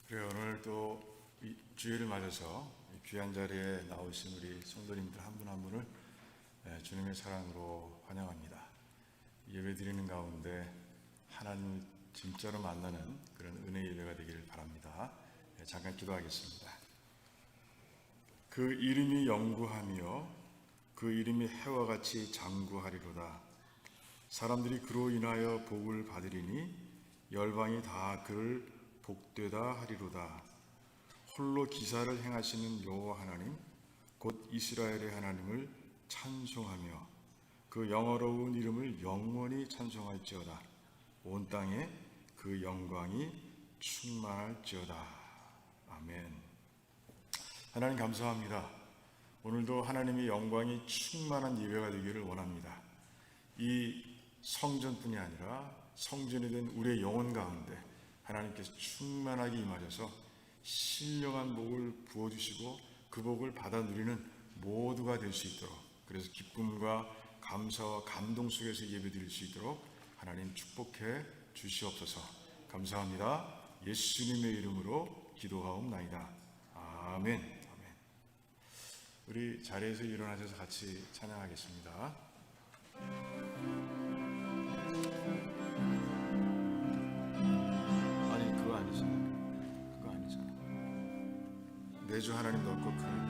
그래요. 오늘 또 주일을 맞아서 귀한 자리에 나오신 우리 성도님들 한 분 한 분을 주님의 사랑으로 환영합니다. 예배 드리는 가운데 하나님을 진짜로 만나는 그런 은혜 예배가 되기를 바랍니다. 잠깐 기도하겠습니다. 그 이름이 영구하며 그 이름이 해와 같이 장구하리로다. 사람들이 그로 인하여 복을 받으리니 열방이 다 그를 복되다 하리로다. 홀로 기사를 행하시는 여호와 하나님 곧 이스라엘의 하나님을 찬송하며 그 영어로운 이름을 영원히 찬송할지어다. 온 땅에 그 영광이 충만할지어다. 아멘. 하나님 감사합니다. 오늘도 하나님의 영광이 충만한 예배가 되기를 원합니다. 이 성전뿐이 아니라 성전이 된 우리의 영혼 가운데 하나님께서 충만하게 임하셔서 신령한 복을 부어주시고 그 복을 받아 누리는 모두가 될 수 있도록, 그래서 기쁨과 감사와 감동 속에서 예배드릴 수 있도록 하나님 축복해 주시옵소서. 감사합니다. 예수님의 이름으로 기도하옵나이다. 아멘. 아멘. 우리 자리에서 일어나셔서 같이 찬양하겠습니다. 내 주 하나님 넓고 큰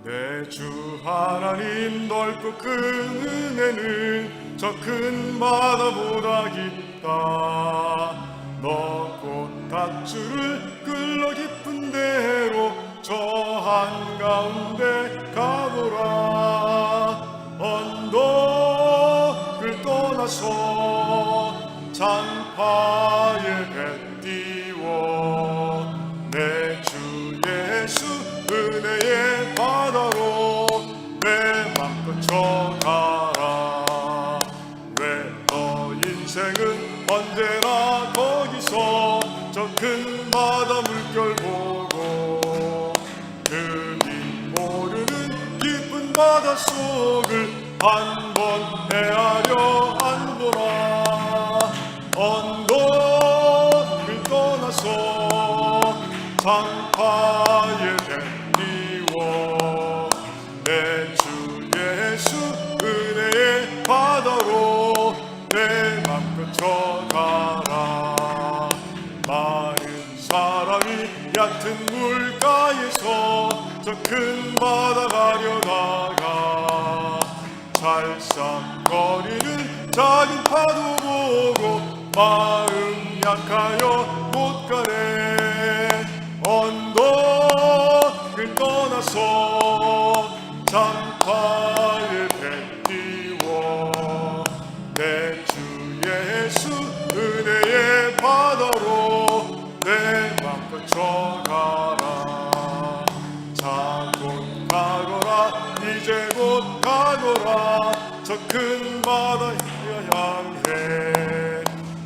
내 주 하나님 넓고 큰 은혜는 저 큰 바다보다 깊다. 너 곧 닷줄을 끌러 깊은 대로 저 한가운데 가보라. 언덕을 떠나서 장파에 배 띄워 내 주 예수 은혜의 바다로 내 맘 뻗쳐가라. 왜 너 인생은 언제나 거기서 저 큰 바다 물결 보고 그리 모르는 깊은 바닷속을 한 번 헤아려 안 보나. 언덕을 떠나서 장파에 배 띄워 내 주 예수 은혜의 바다로 내 맘 뻗쳐가라. 많은 사람이 얕은 물가에서 저 큰 바다 가려다가 찰싹거리는 작은 파도 보고 마음 약하여 못 가네. 언덕을 떠나서 장파에 배 띄워 내 주 예수 은혜의 바다로 내 맘 뻗쳐가라. 자 곧 가거라. 이제 곧 가거라. 저 큰 바다 향해.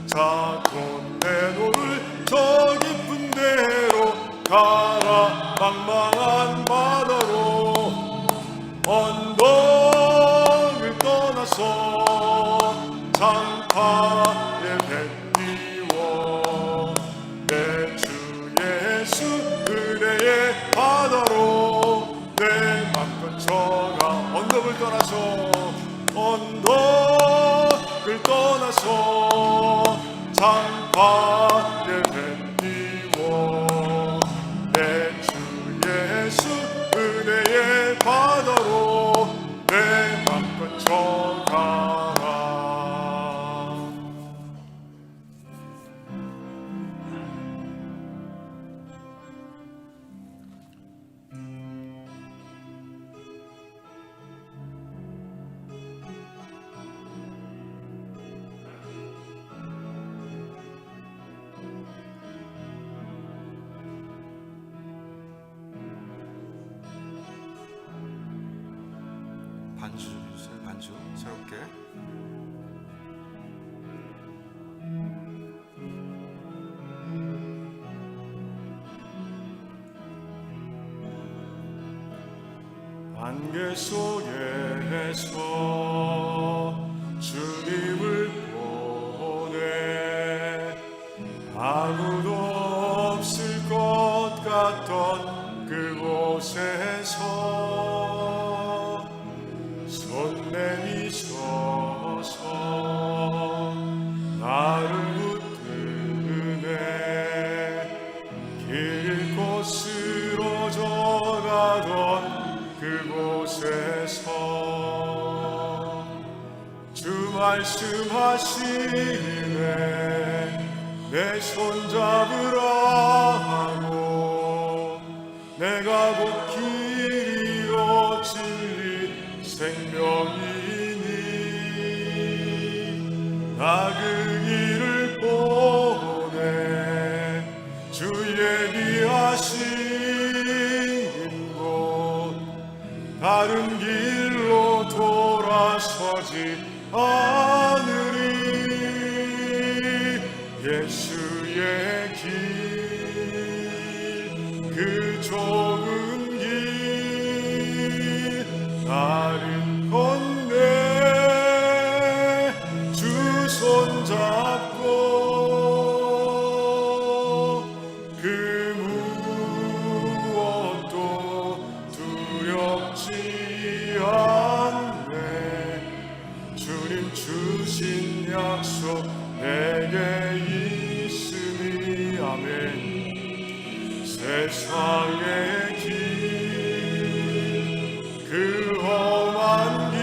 자 곧 내 노를 저 깊은 데로 가라. 망망한 바다로 언덕을 떠나서 장파에 배 띄워 내 주 예수 은혜의 바다로 내 맘 뻗쳐가. 언덕을 떠나서 언덕을 떠나서 장파에 배 띄워 내 주 예수 은혜의 바다로 내 맘 뻗쳐가라. 반주 좀 해주세요. 반주 새롭게. 안개 속에서 주님 말씀하시네 내 손잡으라 하고 내가 곧 길이요 진리 생명이니 나 그 길을 보내 주 예비하신 곳 다른 길로 돌아서지 않으리 예수의 길 그 좋은 길 나를 건네 주 손잡고 그 무엇도 두렵지 않네 주님 주신 약속 내게 있으니 아멘 세상의 길 그 험한 길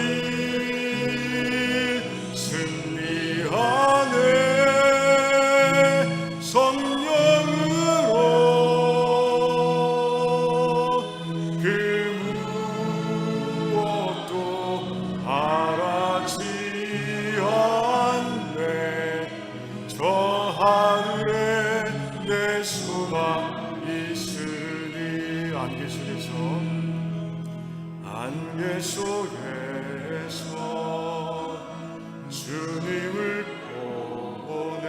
승리하네 성령으로 그 무엇도 바라지 않네 저 하늘에 내 소망 있으니 안개 속에서 주님을 보내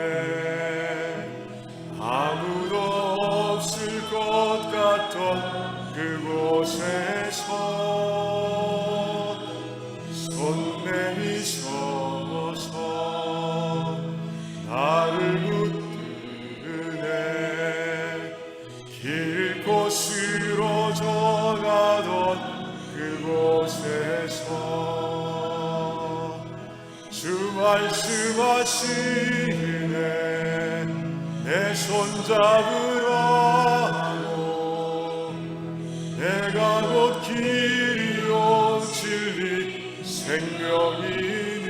아무도 없을 것 같던 그곳에서 손 내미셔서 나를 붙드네 길곳으로 저가던 그곳에서 주 말씀하시네 내 손잡으라 하고 내가 곧 길이요 진리 생명이니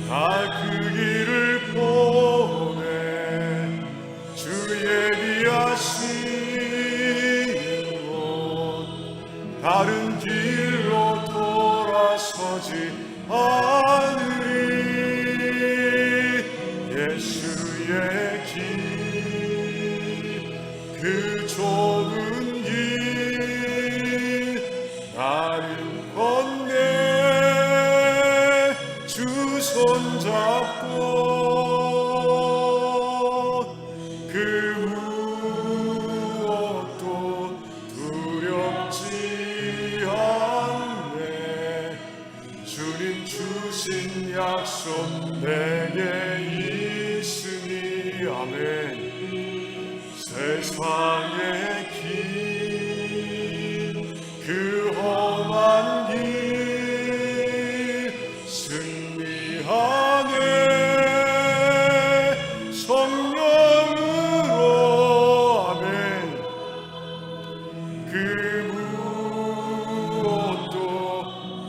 나 그 길을 보내 주 예비하신 곳 다른 길로 돌아서지 않으리 예수의 길 그 좁은 길 나를 건네 주 손잡고 그 무엇도 두렵지 않네 주님 주신 약속 내게 있으니 아멘 세상의 길 그 험한 길 승리하네 성령으로 아멘 그 무엇도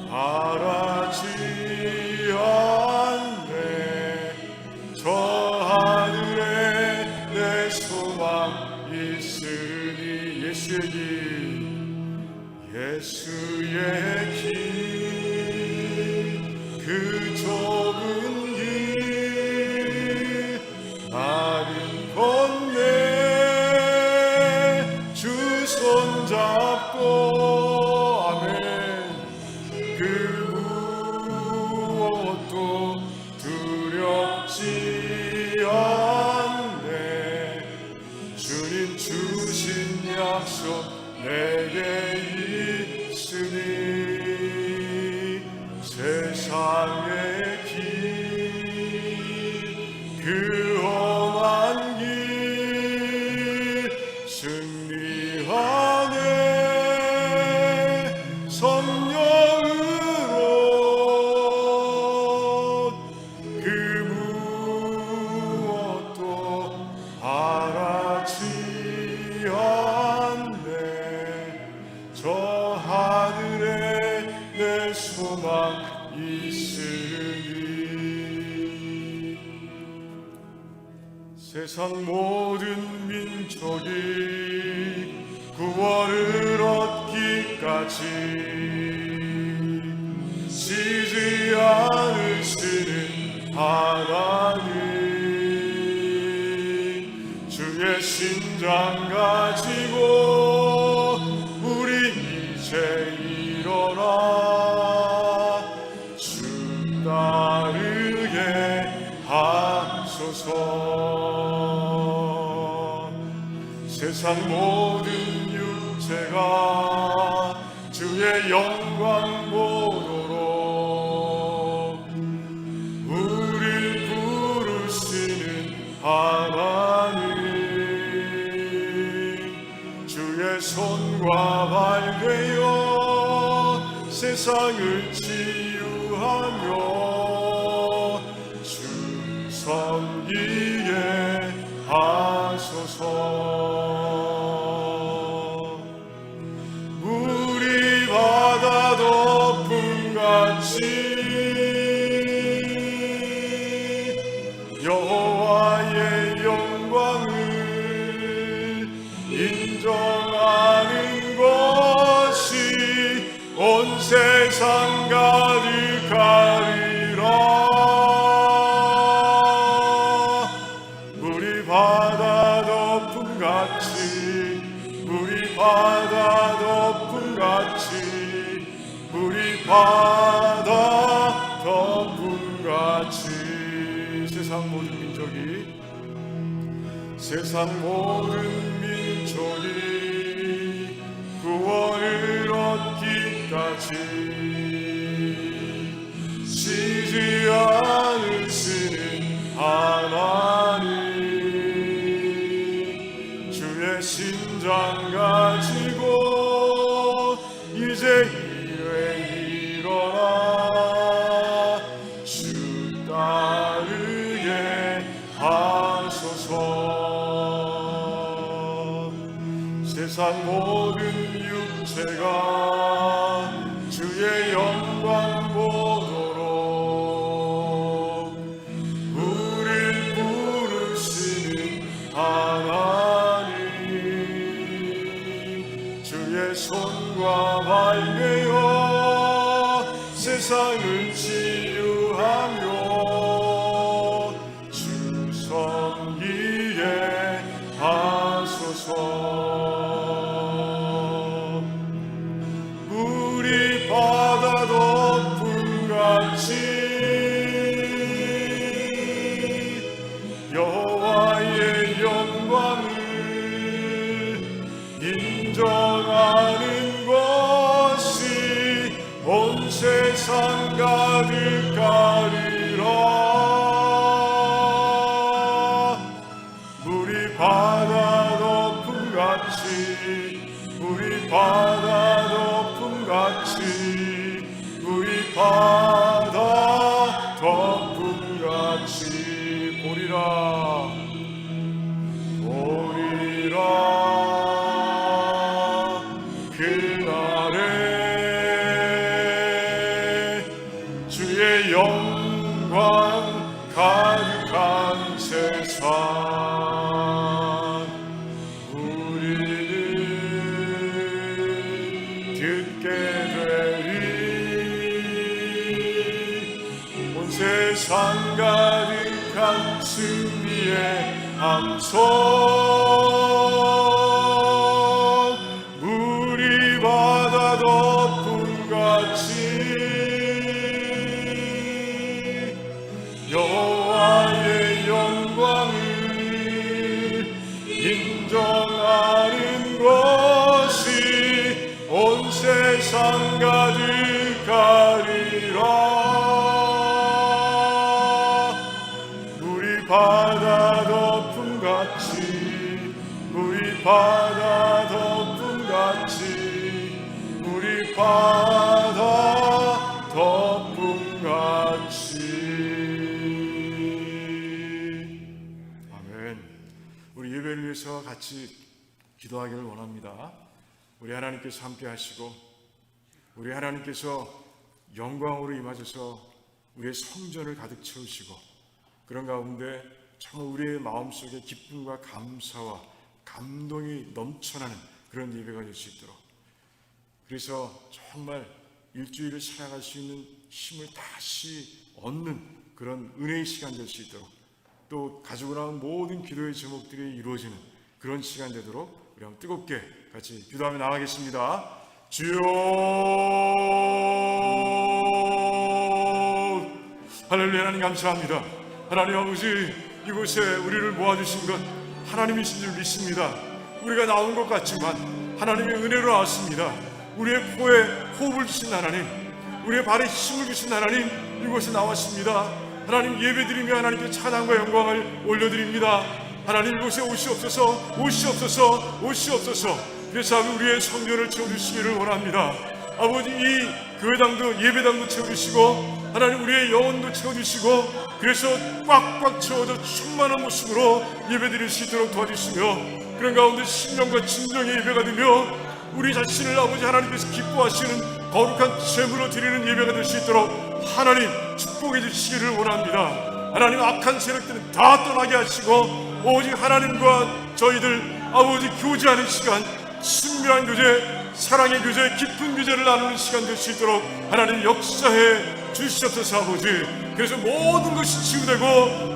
바라지 않네 저 하늘에 내 소망 있으니 예수의 길 그 좁은 길 나를 건네 주 손잡고 아멘 그 무엇도 두렵지 않네 주님 주신 약속 내게 있으니 세상의 길 그 험한 길 승리하네 성령으로 그 무엇도 바라지 않네 저 하늘에 내 소망 있으니 세상 모든 민족이 구원을 얻기까지 쉬지 않으시는 하나님, 주의 심장 가지고 우리 이제 일어나 주 따르게 하소서. 세상 모든 육체가 주의 영광 보도록 우릴 부르시는 하나님, 주의 손과 발 되어 세상을 치유하며 주 섬기게 하소서. 물이 바다 덮음같이 여호와의 영광을 인정하는 것이 온 세상 가득하리라. 물이 바다 덮음같이, 물이 바다 덮음같이, 물이 바다 덮음같이. 세상 모든 민족이 구원을 얻기까지 쉬지 않으시는 하나님, 주의 심장 가지고 이제 일어나 주 따르게 하소서. 세상 모든 육체가 주의 영광 보도록 우릴 부르시는 하나님, 주의 손과 발 되어 세상을 치유하며 주 섬기게 하소서. 물이 바다 덮음같이 여호와의 영광을 인정하는 것이 온 세상 가득하리라. 물이 바다 덮음같이, 물이 바다 덮음같이, 물이 바다 덮음같이 보리라, 보리라. 그날에 주의 영광 가득한 세상 우리는 듣게 되리. 온 세상 가득한 승리의 함성, 물이 바다 덮음같이 여호와의 영광을 인정하는 것이 온 세상 가득하리라. 물이 바다 덮음같이, 물이 바다 덮음같이, 물이 바다 덮음같이. 우리 예배를 위해서 같이 기도하기를 원합니다. 우리 하나님께서 함께 하시고 우리 하나님께서 영광으로 임하셔서 우리의 성전을 가득 채우시고 그런 가운데 정말 우리의 마음속에 기쁨과 감사와 감동이 넘쳐나는 그런 예배가 될 수 있도록, 그래서 정말 일주일을 살아갈 수 있는 힘을 다시 얻는 그런 은혜의 시간 될 수 있도록, 또 가지고 나온 모든 기도의 제목들이 이루어지는 그런 시간 되도록 우리 한번 뜨겁게 같이 기도하며 나가겠습니다. 주여, 할렐루야. 하나님 감사합니다. 하나님 아버지, 이곳에 우리를 모아주신 것 하나님이신 줄 믿습니다. 우리가 나온 것 같지만 하나님의 은혜로 나왔습니다. 우리의 코에 호흡을 주신 하나님, 우리의 발에 힘을 주신 하나님, 이곳에 나왔습니다. 하나님 예배드리며 하나님께 찬양과 영광을 올려드립니다. 하나님 이곳에 오시옵소서, 오시옵소서, 오시옵소서. 그래서 우리의 성전을 채워주시기를 원합니다. 아버지, 이 교회당도 예배당도 채워주시고 하나님 우리의 영혼도 채워주시고, 그래서 꽉꽉 채워져 충만한 모습으로 예배드릴 수 있도록 도와주시며, 그런 가운데 신령과 진정의 예배가 되며 우리 자신을 아버지 하나님께서 기뻐하시는 거룩한 제물로 드리는 예배가 될 수 있도록 하나님 축복해 주시기를 원합니다. 하나님 악한 세력들은 다 떠나게 하시고 오직 하나님과 저희들 아버지 교제하는 시간, 친밀한 교제, 사랑의 교제, 깊은 교제를 나누는 시간 될 수 있도록 하나님 역사해 주시옵소서. 아버지, 그래서 모든 것이 치유되고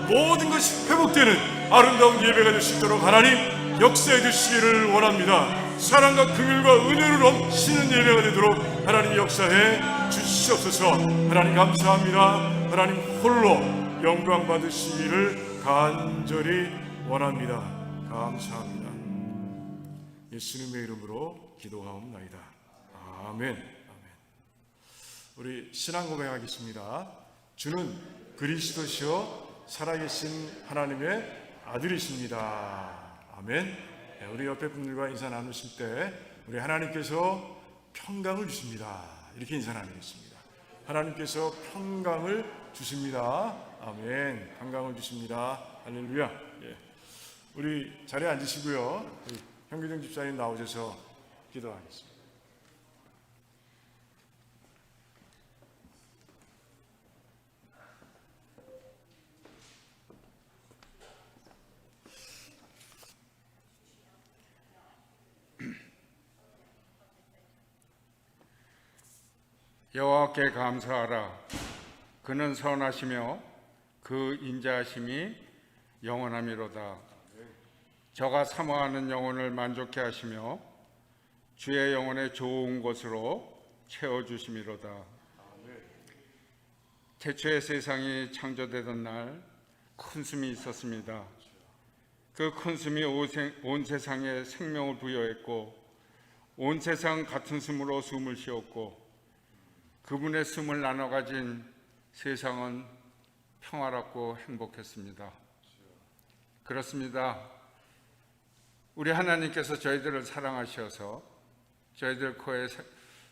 모든 것이 회복되는 아름다운 예배가 될 수 있도록 하나님 역사해 주시기를 원합니다. 사랑과 긍휼과 은혜로 넘치는 예배가 되도록 하나님 역사해 주시옵소서. 하나님 감사합니다. 하나님 홀로 영광 받으시기를 간절히 원합니다. 감사합니다. 예수님의 이름으로 기도하옵나이다. 아멘. 아멘. 우리 신앙 고백하겠습니다. 주는 그리스도시요 살아계신 하나님의 아들이십니다. 아멘. 우리 옆에 분들과 인사 나누실 때 우리 하나님께서 평강을 주십니다. 이렇게 인사 나누겠습니다. 하나님께서 평강을 주십니다. 아멘. 평강을 주십니다. 할렐루야. 예. 우리 자리에 앉으시고요. 우리 현기정 집사님 나오셔서 기도하겠습니다. 여호와께 감사하라. 그는 선하시며 그 인자하심이 영원하미로다. 저가 사모하는 영혼을 만족케 하시며 주의 영혼의 좋은 곳으로 채워주심이로다. 태초에 세상이 창조되던 날 큰 숨이 있었습니다. 그 큰 숨이 온 세상에 생명을 부여했고 온 세상 같은 숨으로 숨을 쉬었고 그분의 숨을 나눠 가진 세상은 평화롭고 행복했습니다. 그렇습니다. 우리 하나님께서 저희들을 사랑하셔서 저희들 코에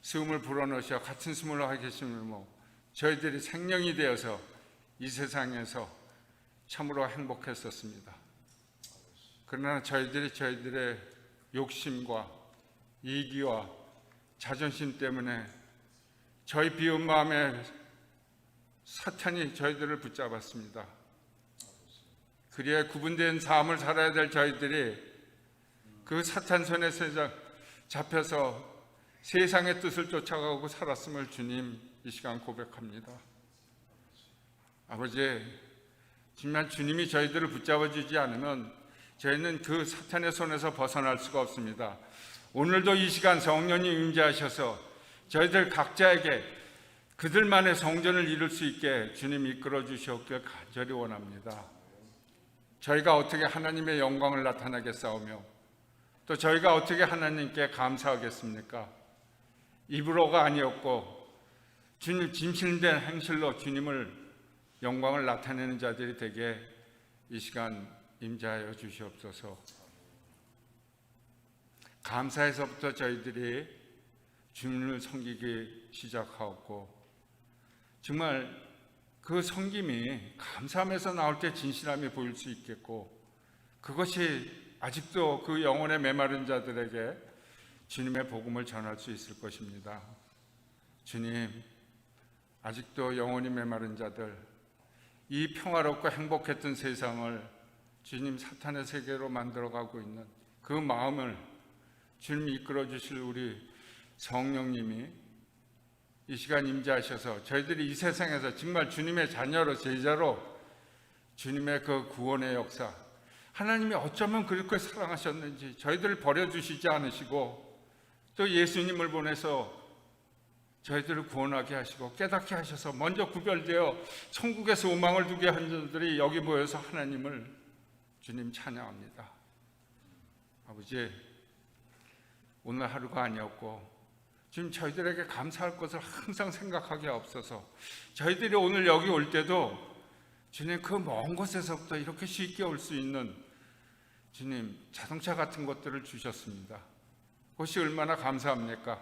숨을 불어넣으셔 같은 숨을 하게 계시므로 저희들이 생명이 되어서 이 세상에서 참으로 행복했었습니다. 그러나 저희들의 욕심과 이기와 자존심 때문에 저희 비운 마음에 사탄이 저희들을 붙잡았습니다. 그리하여 구분된 삶을 살아야 될 저희들이 그 사탄 손에 잡혀서 세상의 뜻을 쫓아가고 살았음을 주님 이 시간 고백합니다. 아버지, 정말 주님이 저희들을 붙잡아주지 않으면 저희는 그 사탄의 손에서 벗어날 수가 없습니다. 오늘도 이 시간 성령님 임재하셔서 저희들 각자에게 그들만의 성전을 이룰 수 있게 주님 이끌어 주시옵길 간절히 원합니다. 저희가 어떻게 하나님의 영광을 나타내겠사오며 또 저희가 어떻게 하나님께 감사하겠습니까? 입으로가 아니었고 주님 진실된 행실로 주님을 영광을 나타내는 자들이 되게 이 시간 임재하여 주시옵소서. 감사에서부터 저희들이 주님을 섬기기 시작하였고 정말 그 섬김이 감사함에서 나올 때 진실함이 보일 수 있겠고 그것이 아직도 그 영혼에 메마른 자들에게 주님의 복음을 전할 수 있을 것입니다. 주님, 아직도 영혼이 메마른 자들, 이 평화롭고 행복했던 세상을 주님 사탄의 세계로 만들어가고 있는 그 마음을 주님이 이끌어 주실 우리 성령님이 이 시간 임재하셔서 저희들이 이 세상에서 정말 주님의 자녀로 제자로 주님의 그 구원의 역사, 하나님이 어쩌면 그렇게 사랑하셨는지 저희들을 버려주시지 않으시고 또 예수님을 보내서 저희들을 구원하게 하시고 깨닫게 하셔서 먼저 구별되어 천국의 소망을 두게 한 자들이 여기 모여서 하나님을 주님 찬양합니다. 아버지, 오늘 하루가 아니었고 지금 저희들에게 감사할 것을 항상 생각하게 없어서 저희들이 오늘 여기 올 때도 주님 그 먼 곳에서부터 이렇게 쉽게 올 수 있는 주님 자동차 같은 것들을 주셨습니다. 그것이 얼마나 감사합니까?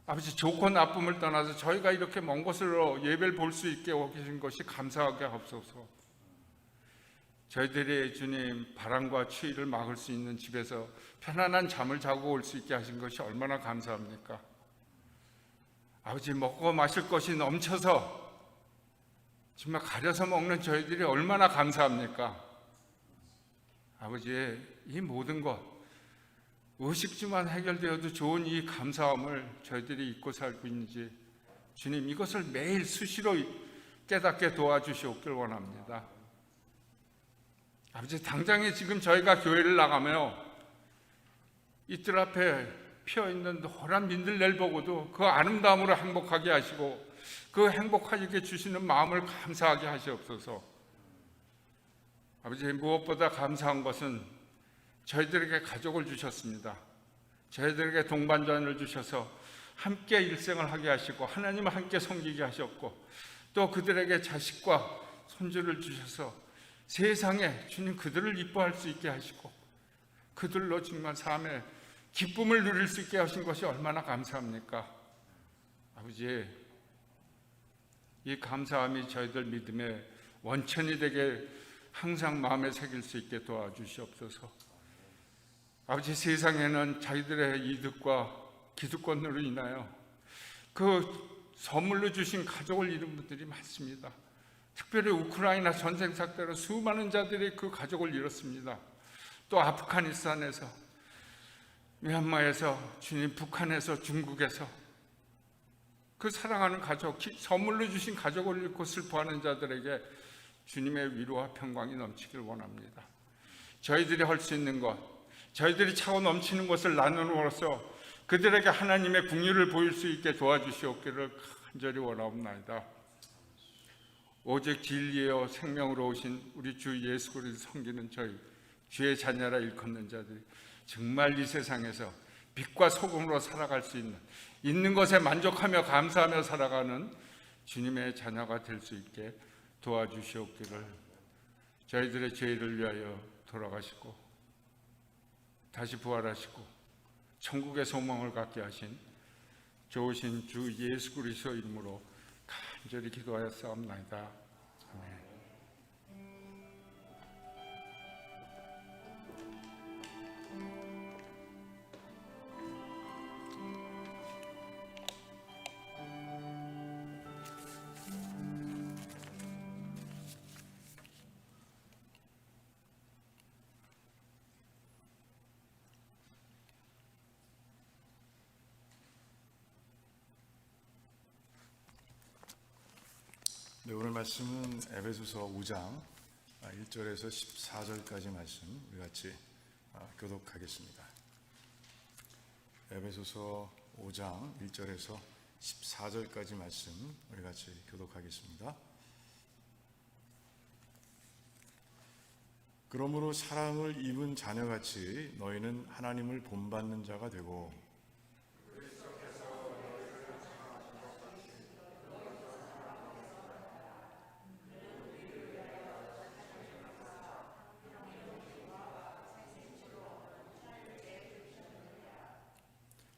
아버지, 좋고 나쁨을 떠나서 저희가 이렇게 먼 곳으로 예배를 볼 수 있게 오신 것이 감사하게 없어서 저희들이 주님 바람과 추위를 막을 수 있는 집에서 편안한 잠을 자고 올 수 있게 하신 것이 얼마나 감사합니까? 아버지, 먹고 마실 것이 넘쳐서 정말 가려서 먹는 저희들이 얼마나 감사합니까? 아버지, 이 모든 것 의식주만 해결되어도 좋은 이 감사함을 저희들이 잊고 살고 있는지 주님 이것을 매일 수시로 깨닫게 도와주시옵길 원합니다. 아버지, 당장에 지금 저희가 교회를 나가며 이뜰 앞에 피어있는 노란 민들레를 보고도 그 아름다움으로 행복하게 하시고 그 행복하게 주시는 마음을 감사하게 하시옵소서. 아버지, 무엇보다 감사한 것은 저희들에게 가족을 주셨습니다. 저희들에게 동반자를 주셔서 함께 일생을 하게 하시고 하나님을 함께 섬기게 하셨고 또 그들에게 자식과 손주를 주셔서 세상에 주님 그들을 이뻐할 수 있게 하시고 그들로 정말 삶의 기쁨을 누릴 수 있게 하신 것이 얼마나 감사합니까? 아버지, 이 감사함이 저희들 믿음의 원천이 되게 항상 마음에 새길 수 있게 도와주시옵소서. 아버지, 세상에는 자기들의 이득과 기득권으로 인하여 그 선물로 주신 가족을 잃은 분들이 많습니다. 특별히 우크라이나 전쟁 사태로 수많은 자들이 그 가족을 잃었습니다. 또 아프가니스탄에서, 미얀마에서, 주님 북한에서, 중국에서 그 사랑하는 가족, 선물로 주신 가족을 잃고 슬퍼하는 자들에게 주님의 위로와 평강이 넘치길 원합니다. 저희들이 할 수 있는 것, 저희들이 차고 넘치는 것을 나눔으로써 그들에게 하나님의 긍휼을 보일 수 있게 도와주시옵기를 간절히 원하옵나이다. 오직 진리요 생명으로 오신 우리 주 예수 그리스도 섬기는 저희 주의 자녀라 일컫는 자들이 정말 이 세상에서 빛과 소금으로 살아갈 수 있는 것에 만족하며 감사하며 살아가는 주님의 자녀가 될 수 있게 도와주시옵기를, 저희들의 죄를 위하여 돌아가시고 다시 부활하시고 천국의 소망을 갖게 하신 좋으신 주 예수 그리스도 이름으로 간절히 기도하여 싸움나이다. 아멘. 네, 오늘 말씀은 에베소서 5장 1절에서 14절까지 말씀 우리 같이 교독하겠습니다. 에베소서 5장 1절에서 14절까지 말씀 우리 같이 교독하겠습니다. 그러므로 사랑을 입은 자녀같이 너희는 하나님을 본받는 자가 되고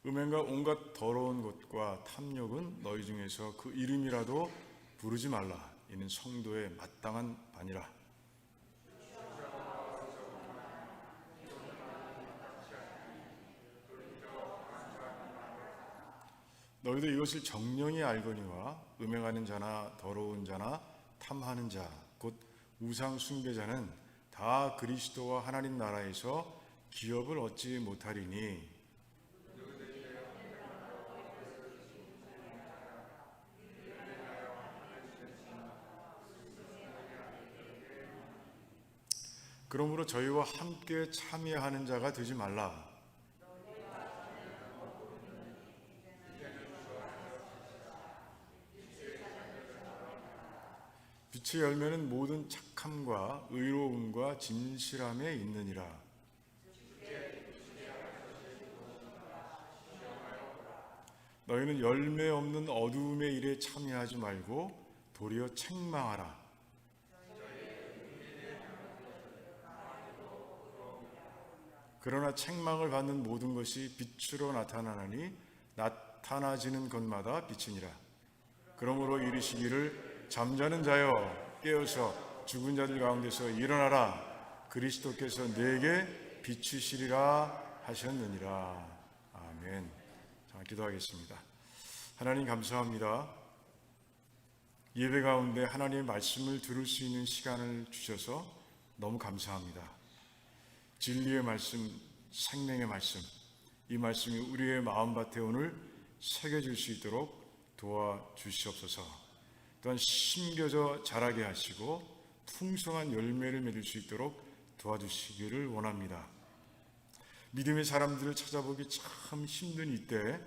음행과 온갖 더러운 것과 탐욕은 너희 중에서 그 이름이라도 부르지 말라. 이는 성도의 마땅한 바니라. 너희도 이것을 정령이 알거니와 음행하는 자나 더러운 자나 탐하는 자 곧 우상 숭배자는 다 다 그리스도와 하나님 나라에서 기업을 얻지 못하리니 그러므로 저희와 함께 참여하는 자가 되지 말라. 빛의 열매는 모든 착함과 의로움과 진실함에 있느니라. 너희는 열매 없는 어두움의 일에 참여하지 말고 도리어 책망하라. 그러나 책망을 받는 모든 것이 빛으로 나타나나니 나타나지는 것마다 빛이니라. 그러므로 이르시기를 잠자는 자여 깨어서 죽은 자들 가운데서 일어나라. 그리스도께서 내게 비추시리라 하셨느니라. 아멘. 자, 기도하겠습니다. 하나님 감사합니다. 예배 가운데 하나님의 말씀을 들을 수 있는 시간을 주셔서 너무 감사합니다. 진리의 말씀, 생명의 말씀, 이 말씀이 우리의 마음밭에 오늘 새겨질 수 있도록 도와주시옵소서. 또한 심겨져 자라게 하시고 풍성한 열매를 맺을 수 있도록 도와주시기를 원합니다. 믿음의 사람들을 찾아보기 참 힘든 이때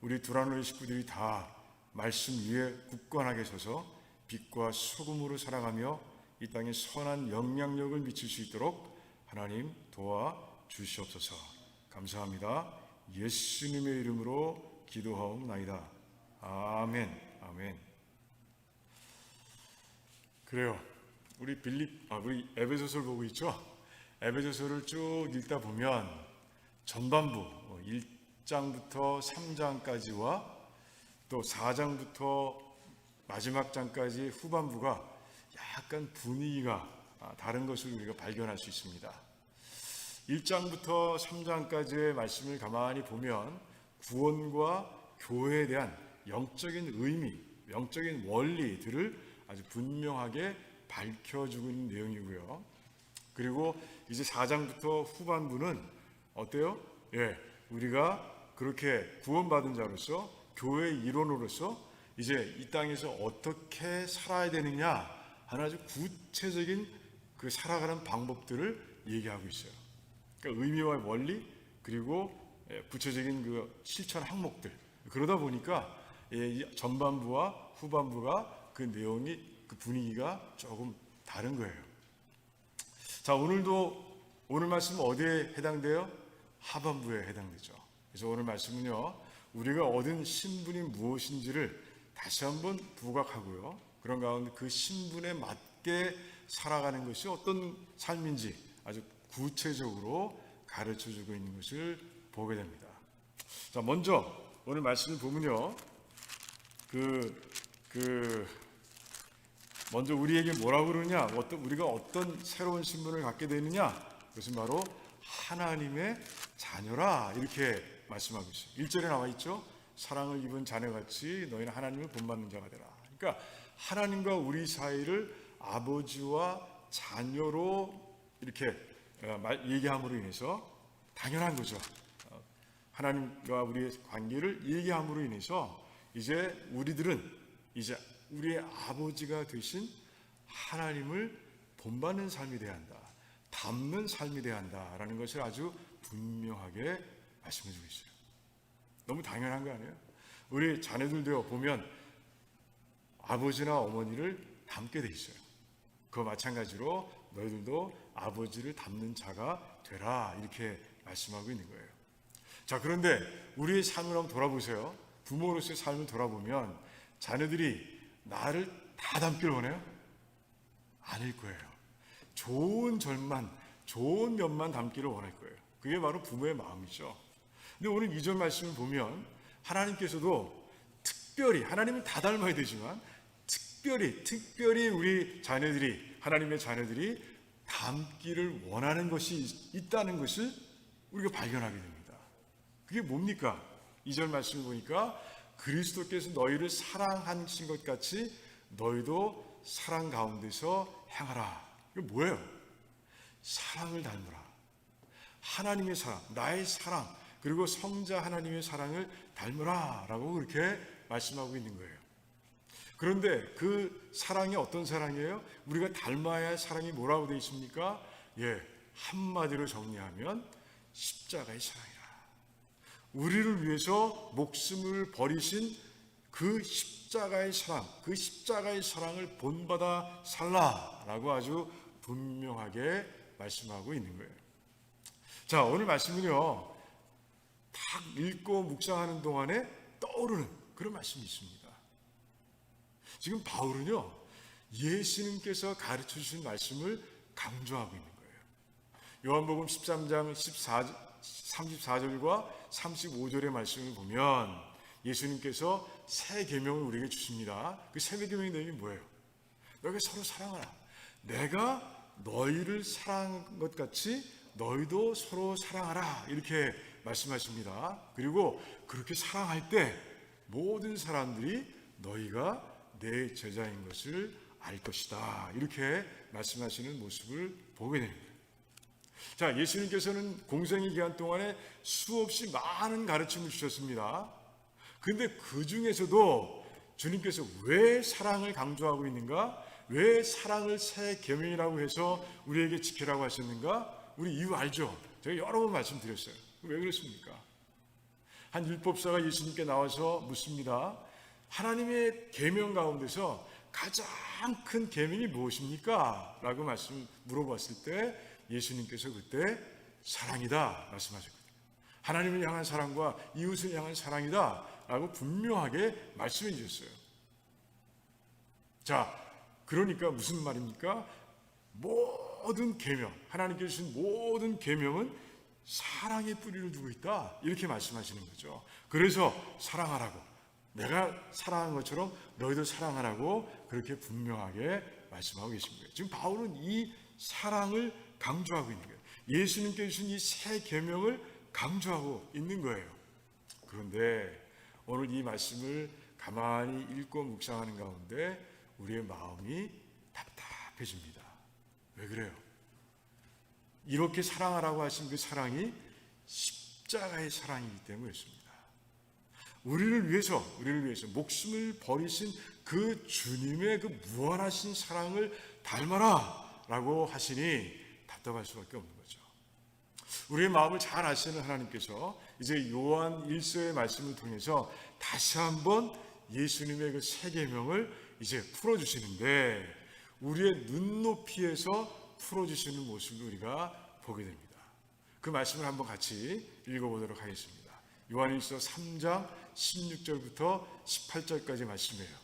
우리 두란노의 식구들이 다 말씀 위에 굳건하게 서서 빛과 소금으로 살아가며 이 땅에 선한 영향력을 미칠 수 있도록 하나님 도와주시옵소서. 감사합니다. 예수님의 이름으로 기도하옵나이다. 아멘. 아멘. 그래요. 우리 에베소서를 보고 있죠? 에베소서를 쭉 읽다 보면 전반부 1장부터 3장까지와 또 4장부터 마지막 장까지 후반부가 약간 분위기가 다른 것을 우리가 발견할 수 있습니다. 1장부터 3장까지의 말씀을 가만히 보면 구원과 교회에 대한 영적인 의미, 영적인 원리들을 아주 분명하게 밝혀주고 있는 내용이고요. 그리고 이제 4장부터 후반부는 어때요? 우리가 그렇게 구원받은 자로서 교회의 일원으로서 이제 이 땅에서 어떻게 살아야 되느냐 하는 아주 구체적인 그 살아가는 방법들을 얘기하고 있어요. 그러니까 의미와 원리 그리고 구체적인 그 실천 항목들. 그러다 보니까 전반부와 후반부가 그 내용이 그 분위기가 조금 다른 거예요. 자, 오늘 말씀은 어디에 해당돼요? 하반부에 해당되죠. 그래서 오늘 말씀은요, 우리가 얻은 신분이 무엇인지를 다시 한번 부각하고요. 그런 가운데 그 신분에 맞게 살아가는 것이 어떤 삶인지 아주 구체적으로 가르쳐주고 있는 것을 보게 됩니다. 자, 먼저 오늘 말씀을 보면요, 먼저 우리에게 뭐라고 그러냐, 우리가 어떤 새로운 신분을 갖게 되느냐, 그것은 바로 하나님의 자녀라 이렇게 말씀하고 있어요. 1절에 나와 있죠. 사랑을 입은 자녀같이 너희는 하나님을 본받는 자가 되라. 그러니까 하나님과 우리 사이를 아버지와 자녀로 이렇게 얘기함으로 인해서 당연한 거죠. 하나님과 우리의 관계를 얘기함으로 인해서 이제 우리들은 이제 우리의 아버지가 되신 하나님을 본받는 삶이 돼야 한다. 닮는 삶이 돼야 한다라는 것을 아주 분명하게 말씀해주고 있어요. 너무 당연한 거 아니에요? 우리 자녀들도 보면 아버지나 어머니를 닮게 돼 있어요. 그와 마찬가지로 너희들도 아버지를 닮는 자가 되라 이렇게 말씀하고 있는 거예요. 자, 그런데 우리의 삶을 한번 돌아보세요. 부모로서의 삶을 돌아보면 자녀들이 나를 다 닮길 원해요? 아닐 거예요. 좋은 절만, 좋은 면만 담기를 원할 거예요. 그게 바로 부모의 마음이죠. 근데 오늘 2절 말씀을 보면 하나님께서도 특별히, 하나님은 다 닮아야 되지만 특별히 우리 자녀들이, 하나님의 자녀들이 닮기를 원하는 것이 있다는 것을 우리가 발견하게 됩니다. 그게 뭡니까? 2절 말씀을 보니까 그리스도께서 너희를 사랑하신 것 같이 너희도 사랑 가운데서 행하라. 이게 뭐예요? 사랑을 닮으라. 하나님의 사랑, 나의 사랑, 그리고 성자 하나님의 사랑을 닮으라 라고 그렇게 말씀하고 있는 거예요. 그런데 그 사랑이 어떤 사랑이에요? 우리가 닮아야 할 사랑이 뭐라고 되어 있습니까? 한마디로 정리하면 십자가의 사랑이라. 우리를 위해서 목숨을 버리신 그 십자가의 사랑, 그 십자가의 사랑을 본받아 살라라고 아주 분명하게 말씀하고 있는 거예요. 자, 오늘 말씀은요, 딱 읽고 묵상하는 동안에 떠오르는 그런 말씀이 있습니다. 지금 바울은요, 예수님께서 가르쳐 주신 말씀을 강조하고 있는 거예요. 요한복음 13장 34절과 35절의 말씀을 보면 예수님께서 새 계명을 우리에게 주십니다. 그 새 계명의 내용이 뭐예요? 너희가 서로 사랑하라. 내가 너희를 사랑한 것 같이 너희도 서로 사랑하라. 이렇게 말씀하십니다. 그리고 그렇게 사랑할 때 모든 사람들이 너희가 내 제자인 것을 알 것이다. 이렇게 말씀하시는 모습을 보게 됩니다. 자, 예수님께서는 공생의 기간 동안에 수없이 많은 가르침을 주셨습니다. 근데 그 중에서도 주님께서 왜 사랑을 강조하고 있는가? 왜 사랑을 새 계명이라고 해서 우리에게 지키라고 하셨는가? 우리 이유 알죠? 제가 여러 번 말씀드렸어요. 왜 그렇습니까? 한 율법사가 예수님께 나와서 묻습니다. 하나님의 계명 가운데서 가장 큰 계명이 무엇입니까? 라고 물어봤을 때 예수님께서 그때 사랑이다 말씀하셨거든요. 하나님을 향한 사랑과 이웃을 향한 사랑이다 라고 분명하게 말씀해 주셨어요. 자, 그러니까 무슨 말입니까? 모든 계명, 하나님께서 주신 모든 계명은 사랑의 뿌리를 두고 있다 이렇게 말씀하시는 거죠. 그래서 사랑하라고, 내가 사랑한 것처럼 너희도 사랑하라고 그렇게 분명하게 말씀하고 계신 거예요. 지금 바울은 이 사랑을 강조하고 있는 거예요. 예수님께 주신 이 새 계명을 강조하고 있는 거예요. 그런데 오늘 이 말씀을 가만히 읽고 묵상하는 가운데 우리의 마음이 답답해집니다. 왜 그래요? 이렇게 사랑하라고 하신 그 사랑이 십자가의 사랑이기 때문이었습니다. 우리를 위해서 목숨을 버리신 그 주님의 그 무한하신 사랑을 닮아라 라고 하시니 답답할 수밖에 없는 거죠. 우리의 마음을 잘 아시는 하나님께서 이제 요한 1서의 말씀을 통해서 다시 한번 예수님의 그 새 계명을 이제 풀어주시는데 우리의 눈높이에서 풀어주시는 모습을 우리가 보게 됩니다. 그 말씀을 한번 같이 읽어보도록 하겠습니다. 요한일서 3장 16절부터 18절까지 말씀이에요.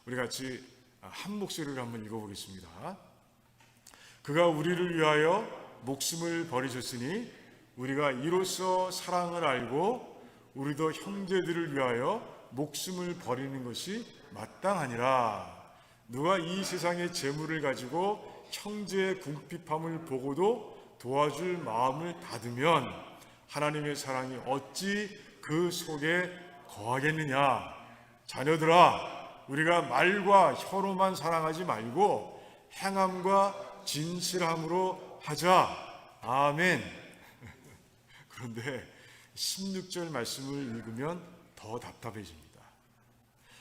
우리 같이 한 목소리로 한번 읽어보겠습니다. 그가 우리를 위하여 목숨을 버리셨으니 우리가 이로써 사랑을 알고 우리도 형제들을 위하여 목숨을 버리는 것이 마땅하니라. 누가 이 세상의 재물을 가지고 형제의 궁핍함을 보고도 도와줄 마음을 닫으면 하나님의 사랑이 어찌 그 속에 거하겠느냐. 자녀들아, 우리가 말과 혀로만 사랑하지 말고 행함과 진실함으로 하자. 아멘. 그런데 16절 말씀을 읽으면 더 답답해집니다.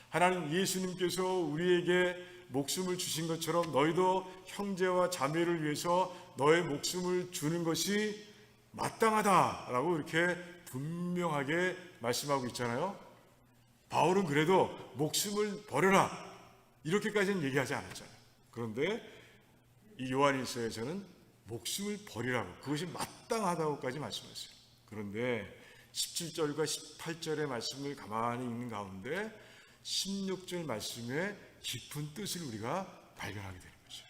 하나님 예수님께서 우리에게 목숨을 주신 것처럼 너희도 형제와 자매를 위해서 너의 목숨을 주는 것이 마땅하다라고 이렇게 분명하게 말씀하고 있잖아요. 바울은 그래도 목숨을 버려라 이렇게까지는 얘기하지 않았잖아요. 그런데 이 요한일서에서는 목숨을 버리라고, 그것이 마땅하다고까지 말씀하셨어요. 그런데 17절과 18절의 말씀을 가만히 읽는 가운데 16절 말씀의 깊은 뜻을 우리가 발견하게 되는 거죠.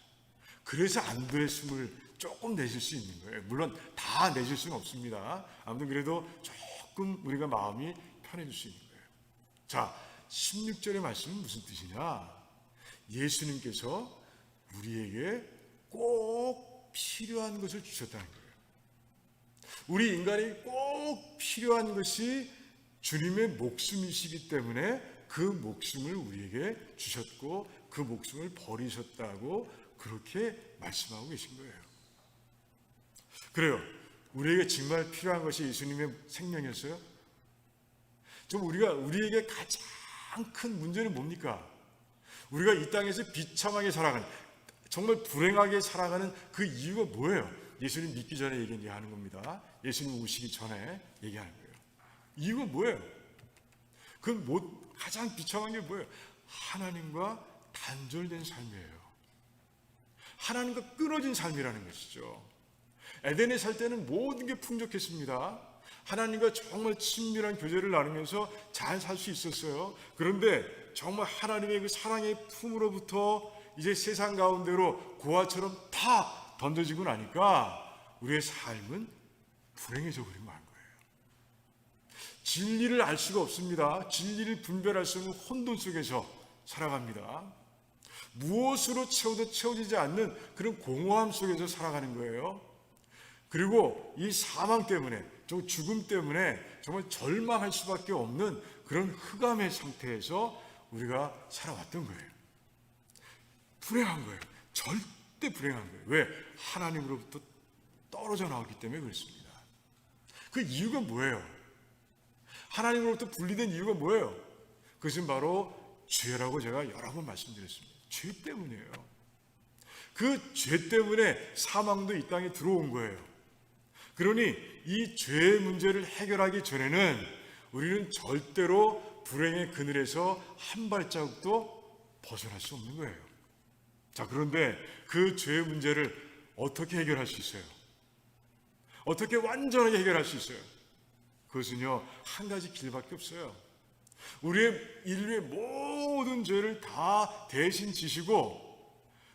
그래서 안 됐음을 조금 내실 수 있는 거예요. 물론 다 내실 수는 없습니다. 아무튼 그래도 조금 우리가 마음이 편해질 수 있는 거예요. 자, 16절의 말씀은 무슨 뜻이냐? 예수님께서 우리에게 꼭 필요한 것을 주셨다는 거예요. 우리 인간이 꼭 필요한 것이 주님의 목숨이시기 때문에 그 목숨을 우리에게 주셨고 그 목숨을 버리셨다고 그렇게 말씀하고 계신 거예요. 그래요. 우리에게 정말 필요한 것이 예수님의 생명이었어요? 좀 우리에게 가장 큰 문제는 뭡니까? 우리가 이 땅에서 비참하게 살아가는, 정말 불행하게 살아가는 그 이유가 뭐예요? 예수님 믿기 전에 얘기하는 겁니다. 예수님 오시기 전에 얘기하는 거예요. 이유가 뭐예요? 가장 비참한 게 뭐예요? 하나님과 단절된 삶이에요. 하나님과 끊어진 삶이라는 것이죠. 에덴에 살 때는 모든 게 풍족했습니다. 하나님과 정말 친밀한 교제를 나누면서 잘 살 수 있었어요. 그런데 정말 하나님의 그 사랑의 품으로부터 이제 세상 가운데로 고아처럼 다 던져지고 나니까 우리의 삶은 불행해져 버린 거예요. 진리를 알 수가 없습니다. 진리를 분별할 수 없는 혼돈 속에서 살아갑니다. 무엇으로 채워도 채워지지 않는 그런 공허함 속에서 살아가는 거예요. 그리고 이 사망 때문에, 죽음 때문에 정말 절망할 수밖에 없는 그런 흑암의 상태에서 우리가 살아왔던 거예요. 불행한 거예요. 절대 불행한 거예요. 왜? 하나님으로부터 떨어져 나왔기 때문에 그렇습니다. 그 이유가 뭐예요? 하나님으로부터 분리된 이유가 뭐예요? 그것은 바로 죄라고 제가 여러 번 말씀드렸습니다. 죄 때문이에요. 그 죄 때문에 사망도 이 땅에 들어온 거예요. 그러니 이 죄의 문제를 해결하기 전에는 우리는 절대로 불행의 그늘에서 한 발자국도 벗어날 수 없는 거예요. 자, 그런데 그 죄의 문제를 어떻게 해결할 수 있어요? 어떻게 완전하게 해결할 수 있어요? 그것은요, 한 가지 길밖에 없어요. 우리의 인류의 모든 죄를 다 대신 지시고,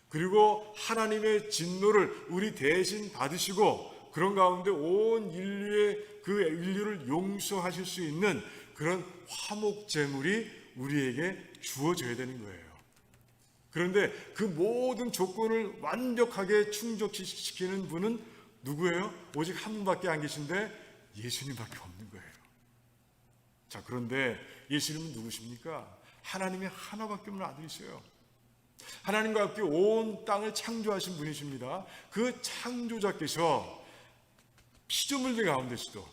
그리고 하나님의 진노를 우리 대신 받으시고, 그런 가운데 온 인류의 그 인류를 용서하실 수 있는 그런 화목 제물이 우리에게 주어져야 되는 거예요. 그런데 그 모든 조건을 완벽하게 충족시키는 분은 누구예요? 오직 한 분밖에 안 계신데 예수님밖에 없는 거예요. 자, 그런데 예수님은 누구십니까? 하나님의 하나밖에 없는 아들이세요. 하나님과 함께 온 땅을 창조하신 분이십니다. 그 창조자께서 피조물들 가운데서도,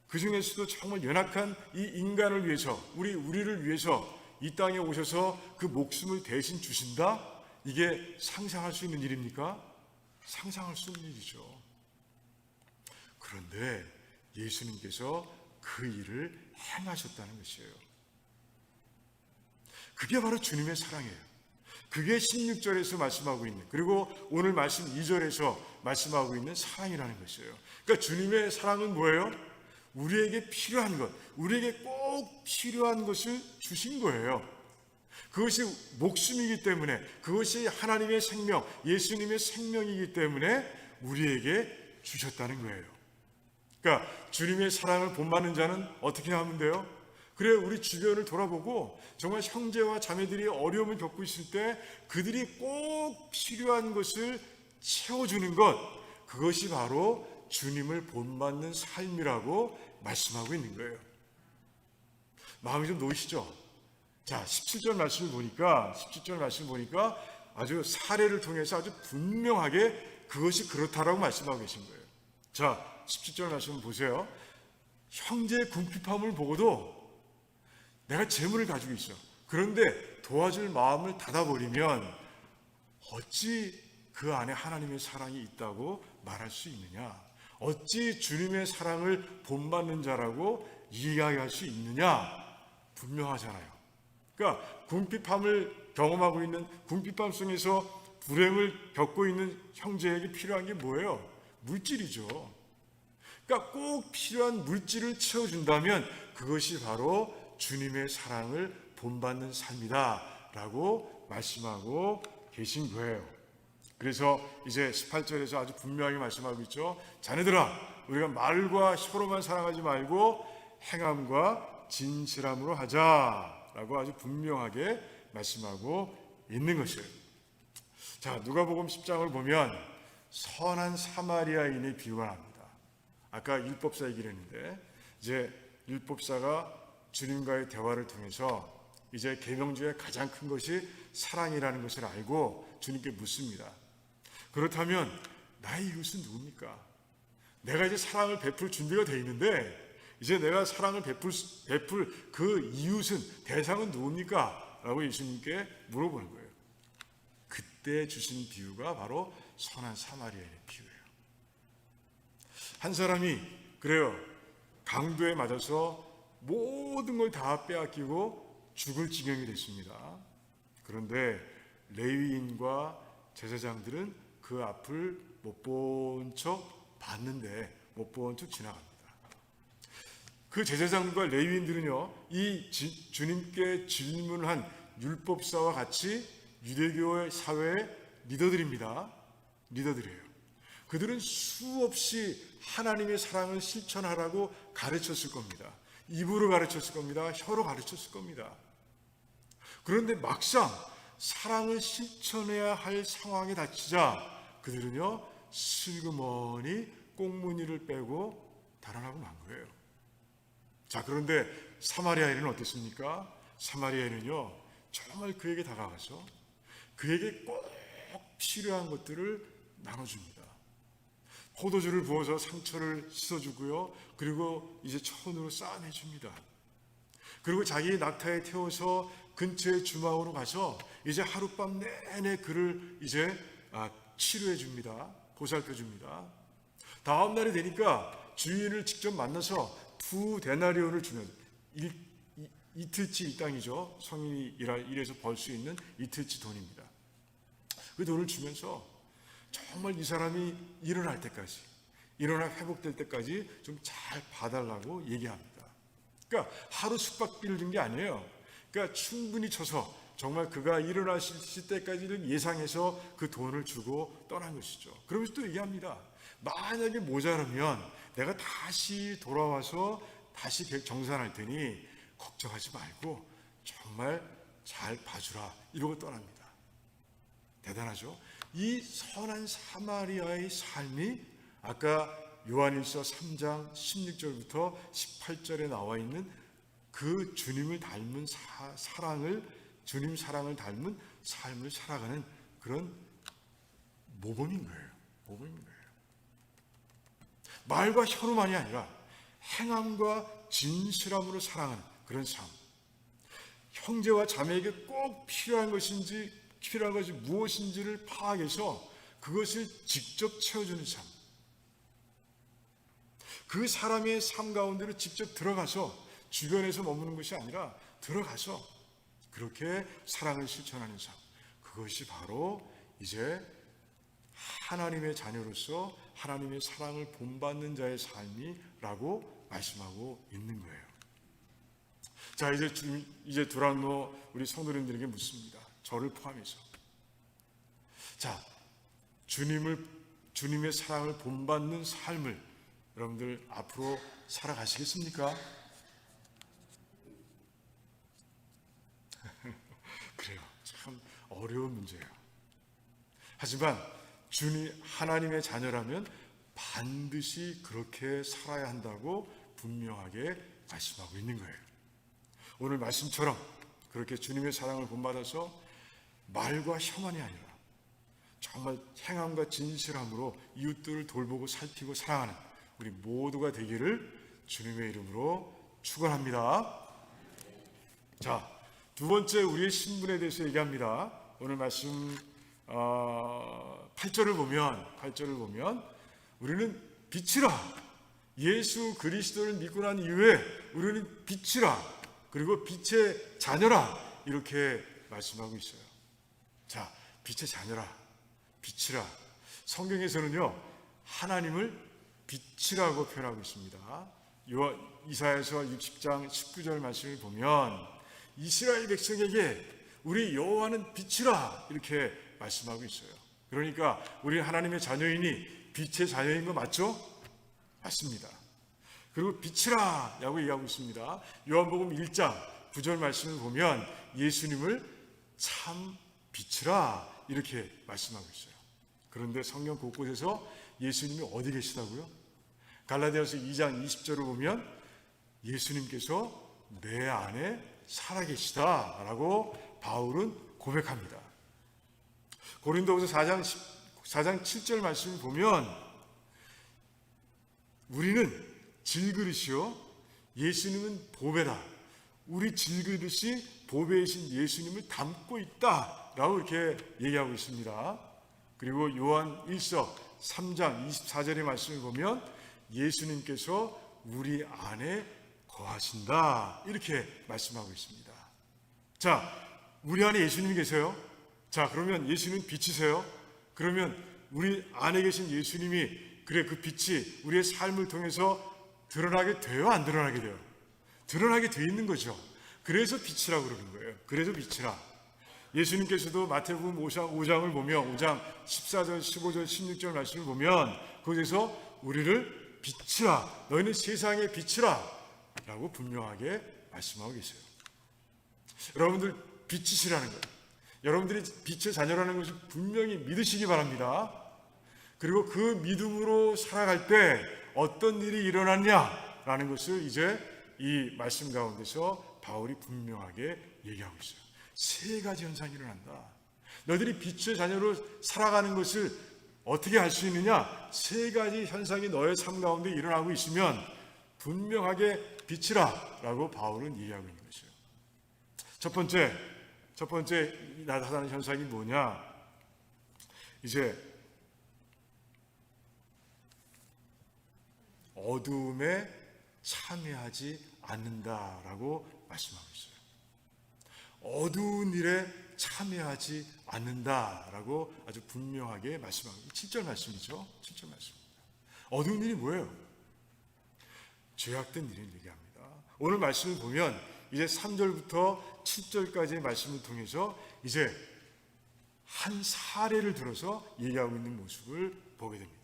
그 중에서도 정말 연약한 이 인간을 위해서, 우리를 위해서 이 땅에 오셔서 그 목숨을 대신 주신다? 이게 상상할 수 있는 일입니까? 상상할 수 없는 일이죠. 그런데 예수님께서 그 일을 행하셨다는 것이에요. 그게 바로 주님의 사랑이에요. 그게 16절에서 말씀하고 있는, 그리고 오늘 말씀 2절에서 말씀하고 있는 사랑이라는 것이에요. 그러니까 주님의 사랑은 뭐예요? 우리에게 필요한 것, 우리에게 꼭 필요한 것을 주신 거예요. 그것이 목숨이기 때문에, 그것이 하나님의 생명, 예수님의 생명이기 때문에 우리에게 주셨다는 거예요. 그러니까 주님의 사랑을 본받는 자는 어떻게 하면 돼요? 그래, 우리 주변을 돌아보고 정말 형제와 자매들이 어려움을 겪고 있을 때 그들이 꼭 필요한 것을 채워주는 것, 그것이 바로 주님을 본받는 삶이라고 말씀하고 있는 거예요. 마음이 좀 놓이시죠? 자, 17절 말씀을 보니까 아주 사례를 통해서 아주 분명하게 그것이 그렇다라고 말씀하고 계신 거예요. 자, 17절 말씀 보세요. 형제의 궁핍함을 보고도 내가 재물을 가지고 있어. 그런데 도와줄 마음을 닫아버리면 어찌 그 안에 하나님의 사랑이 있다고 말할 수 있느냐? 어찌 주님의 사랑을 본받는 자라고 이야기할 수 있느냐? 분명하잖아요. 그러니까 궁핍함을 경험하고 있는, 궁핍함 속에서 불행을 겪고 있는 형제에게 필요한 게 뭐예요? 물질이죠. 그러니까 꼭 필요한 물질을 채워준다면 그것이 바로 주님의 사랑을 본받는 삶이다 라고 말씀하고 계신 거예요. 그래서 이제 18절에서 아주 분명하게 말씀하고 있죠. 자네들아, 우리가 말과 혀로만 사랑하지 말고 행함과 진실함으로 하자라고 아주 분명하게 말씀하고 있는 것이에요. 자, 누가복음 10장을 보면 선한 사마리아인의 비유가 나옵니다. 아까 율법사 얘기를 했는데, 이제 율법사가 주님과의 대화를 통해서 이제 계명주의 가장 큰 것이 사랑이라는 것을 알고 주님께 묻습니다. 그렇다면 나의 이웃은 누굽니까? 내가 이제 사랑을 베풀 준비가 돼 있는데 이제 내가 사랑을 베풀 그 이웃은 대상은 누굽니까? 라고 예수님께 물어보는 거예요. 그때 주신 비유가 바로 선한 사마리아의 비유예요. 한 사람이 그래요. 강도에 맞아서 모든 걸 다 빼앗기고 죽을 지경이 됐습니다. 그런데 레위인과 제사장들은 그 앞을 못 본 척 봤는데 못 본 척 지나갑니다. 그 제사장과 레위인들은요, 이 주님께 질문한 율법사와 같이 유대교의 사회의 리더들입니다. 리더들이에요. 그들은 수없이 하나님의 사랑을 실천하라고 가르쳤을 겁니다. 입으로 가르쳤을 겁니다. 혀로 가르쳤을 겁니다. 그런데 막상 사랑을 실천해야 할 상황에 닥치자 그들은요, 슬그머니 꽁무니를 빼고 달아나고 만 거예요. 자, 그런데 사마리아인은 어땠습니까? 사마리아인은요, 정말 그에게 다가가서 그에게 꼭 필요한 것들을 나눠줍니다. 포도주를 부어서 상처를 씻어주고요, 그리고 이제 천으로 쌓아내줍니다. 그리고 자기의 낙타에 태워서 근처의 주막으로 가서 이제 하룻밤 내내 그를 이제 치료해 줍니다. 보살펴 줍니다. 다음 날이 되니까 주인을 직접 만나서 2데나리온을 주면 이틀치 일당이죠. 성인이 일해서 벌 수 있는 이틀치 돈입니다. 그 돈을 주면서 정말 이 사람이 일어날 때까지, 일어나 회복될 때까지 좀 잘 봐달라고 얘기합니다. 그러니까 하루 숙박비를 준 게 아니에요. 그러니까 충분히 쳐서 정말 그가 일어나실 때까지를 예상해서 그 돈을 주고 떠난 것이죠. 그러면서 또 얘기합니다. 만약에 모자라면 내가 다시 돌아와서 다시 정산할 테니 걱정하지 말고 정말 잘 봐주라. 이러고 떠납니다. 대단하죠? 이 선한 사마리아의 삶이 아까 요한일서 3장 16절부터 18절에 나와 있는 그 주님을 닮은 주님 사랑을 닮은 삶을 살아가는 그런 모범인 거예요. 모범인 거예요. 말과 혀로만이 아니라 행함과 진실함으로 사랑하는 그런 삶. 형제와 자매에게 꼭 필요한 것이 무엇인지를 파악해서 그것을 직접 채워주는 삶. 그 사람의 삶 가운데로 직접 들어가서 주변에서 머무는 것이 아니라 들어가서 그렇게 사랑을 실천하는 삶. 그것이 바로 이제 하나님의 자녀로서 하나님의 사랑을 본받는 자의 삶이라고 말씀하고 있는 거예요. 자, 이제 두란노 우리 성도님들에게 묻습니다. 저를 포함해서. 자, 주님의 사랑을 본받는 삶을 여러분들 앞으로 살아가시겠습니까? 그래요. 참 어려운 문제예요. 하지만 하나님의 자녀라면 반드시 그렇게 살아야 한다고 분명하게 말씀하고 있는 거예요. 오늘 말씀처럼 그렇게 주님의 사랑을 본받아서 말과 혀만이 아니라 정말 행함과 진실함으로 이웃들을 돌보고 살피고 사랑하는 우리 모두가 되기를 주님의 이름으로 축원합니다. 자, 두 번째 우리의 신분에 대해서 얘기합니다. 오늘 말씀 8절을 보면 우리는 빛이라, 예수 그리스도를 믿고 난 이후에 우리는 빛이라, 그리고 빛의 자녀라, 이렇게 말씀하고 있어요. 자, 빛의 자녀라, 빛이라. 성경에서는요, 하나님을 빛이라고 표현하고 있습니다. 이사야서 60장 19절 말씀을 보면 이스라엘 백성에게 우리 여호와는 빛이라 이렇게 말씀하고 있어요. 그러니까 우리 하나님의 자녀이니 빛의 자녀인 거 맞죠? 맞습니다. 그리고 빛이라라고 얘기하고 있습니다. 요한복음 1장 9절 말씀을 보면 예수님을 참 빛이라 이렇게 말씀하고 있어요. 그런데 성경 곳곳에서 예수님이 어디 계시다고요? 갈라디아서 2장 20절을 보면 예수님께서 내 안에 살아계시다라고 바울은 고백합니다. 고린도후서 4장 7절 말씀을 보면 우리는 질그릇이요 예수님은 보배다. 우리 질그릇이 보배이신 예수님을 담고 있다라고 이렇게 얘기하고 있습니다. 그리고 요한 1서 3장 24절의 말씀을 보면 예수님께서 우리 안에 거하신다 이렇게 말씀하고 있습니다. 자, 우리 안에 예수님이 계세요. 자, 그러면 예수님 빛이세요. 그러면 우리 안에 계신 예수님이 그래 그 빛이 우리의 삶을 통해서 드러나게 돼요? 안 드러나게 돼요? 드러나게 돼 있는 거죠. 그래서 빛이라고 그러는 거예요. 그래서 빛이라. 예수님께서도 마태복음 5장을 보면 5장 14절, 15절, 16절 말씀을 보면 거기서 우리를 빛이라, 너희는 세상의 빛이라 라고 분명하게 말씀하고 계세요. 여러분들 빛이시라는 거예요. 여러분들이 빛의 자녀라는 것을 분명히 믿으시기 바랍니다. 그리고 그 믿음으로 살아갈 때 어떤 일이 일어났냐라는 것을 이제 이 말씀 가운데서 바울이 분명하게 얘기하고 있어요. 세 가지 현상이 일어난다. 너희들이 빛의 자녀로 살아가는 것을 어떻게 할 수 있느냐? 세 가지 현상이 너의 삶 가운데 일어나고 있으면 분명하게 빛이라 라고 바울은 얘기하고 있는 것이에요. 첫 번째 나타나는 현상이 뭐냐? 이제 어두움에 참여하지 않는다라고 말씀하고 있어요. 어두운 일에 참여하지 않는다라고 아주 분명하게 말씀하고 있어요. 7절 말씀이죠. 7절 말씀입니다. 어두운 일이 뭐예요? 죄악된 일을 얘기합니다. 오늘 말씀을 보면 이제 3절부터 7절까지의 말씀을 통해서 이제 한 사례를 들어서 얘기하고 있는 모습을 보게 됩니다.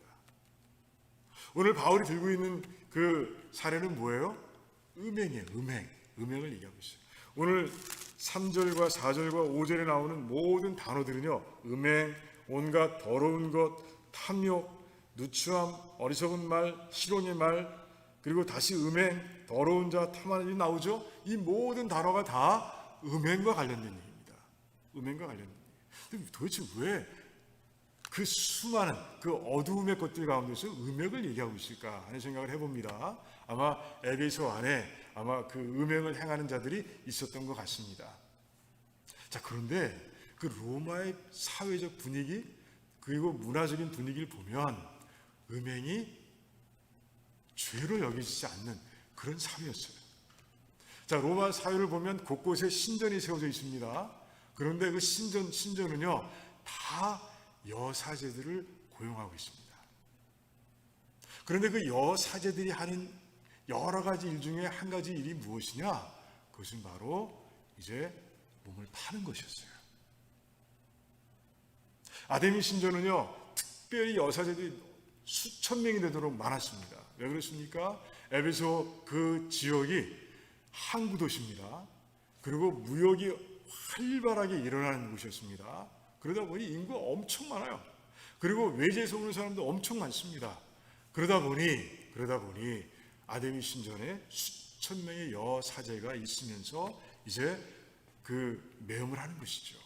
오늘 바울이 들고 있는 그 사례는 뭐예요? 음행이에요. 음행을 얘기하고 있어요. 오늘 3절과 4절과 5절에 나오는 모든 단어들은요, 음행, 온갖 더러운 것, 탐욕, 누추함, 어리석은 말, 희롱의 말, 그리고 다시 음행, 더러운 자, 탐하는 일이 나오죠. 이 모든 단어가 다 음행과 관련된 얘기입니다. 음행과 관련된 얘기. 도대체 왜 그 수많은 그 어두움의 것들 가운데서 음행을 얘기하고 있을까 하는 생각을 해봅니다. 아마 에베소 안에 아마 그 음행을 행하는 자들이 있었던 것 같습니다. 자, 그런데 그 로마의 사회적 분위기 그리고 문화적인 분위기를 보면 음행이 죄로 여겨지지 않는 그런 사회였어요. 자, 로마 사회를 보면 곳곳에 신전이 세워져 있습니다. 그런데 그 신전은요 다 여사제들을 고용하고 있습니다. 그런데 그 여사제들이 하는 여러 가지 일 중에 한 가지 일이 무엇이냐? 그것은 바로 이제 몸을 파는 것이었어요. 아데미 신전은요 특별히 여사제들이 수천 명이 되도록 많았습니다. 왜 그렇습니까? 에베소 그 지역이 항구 도시입니다. 그리고 무역이 활발하게 일어나는 곳이었습니다. 그러다 보니 인구가 엄청 많아요. 그리고 외지에서 오는 사람도 엄청 많습니다. 그러다 보니 아데미 신전에 수천 명의 여사제가 있으면서 이제 그 매음을 하는 것이죠.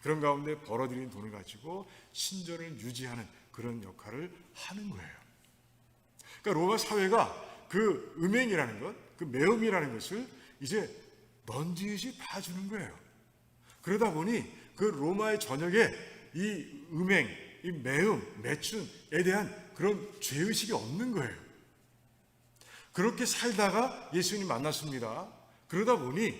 그런 가운데 벌어들인 돈을 가지고 신전을 유지하는 그런 역할을 하는 거예요. 그러니까 로마 사회가 그 음행이라는 것, 그 매음이라는 것을 이제 넌지시 봐주는 거예요. 그러다 보니 그 로마의 전역에 이 음행, 이 매음, 매춘에 대한 그런 죄의식이 없는 거예요. 그렇게 살다가 예수님 만났습니다. 그러다 보니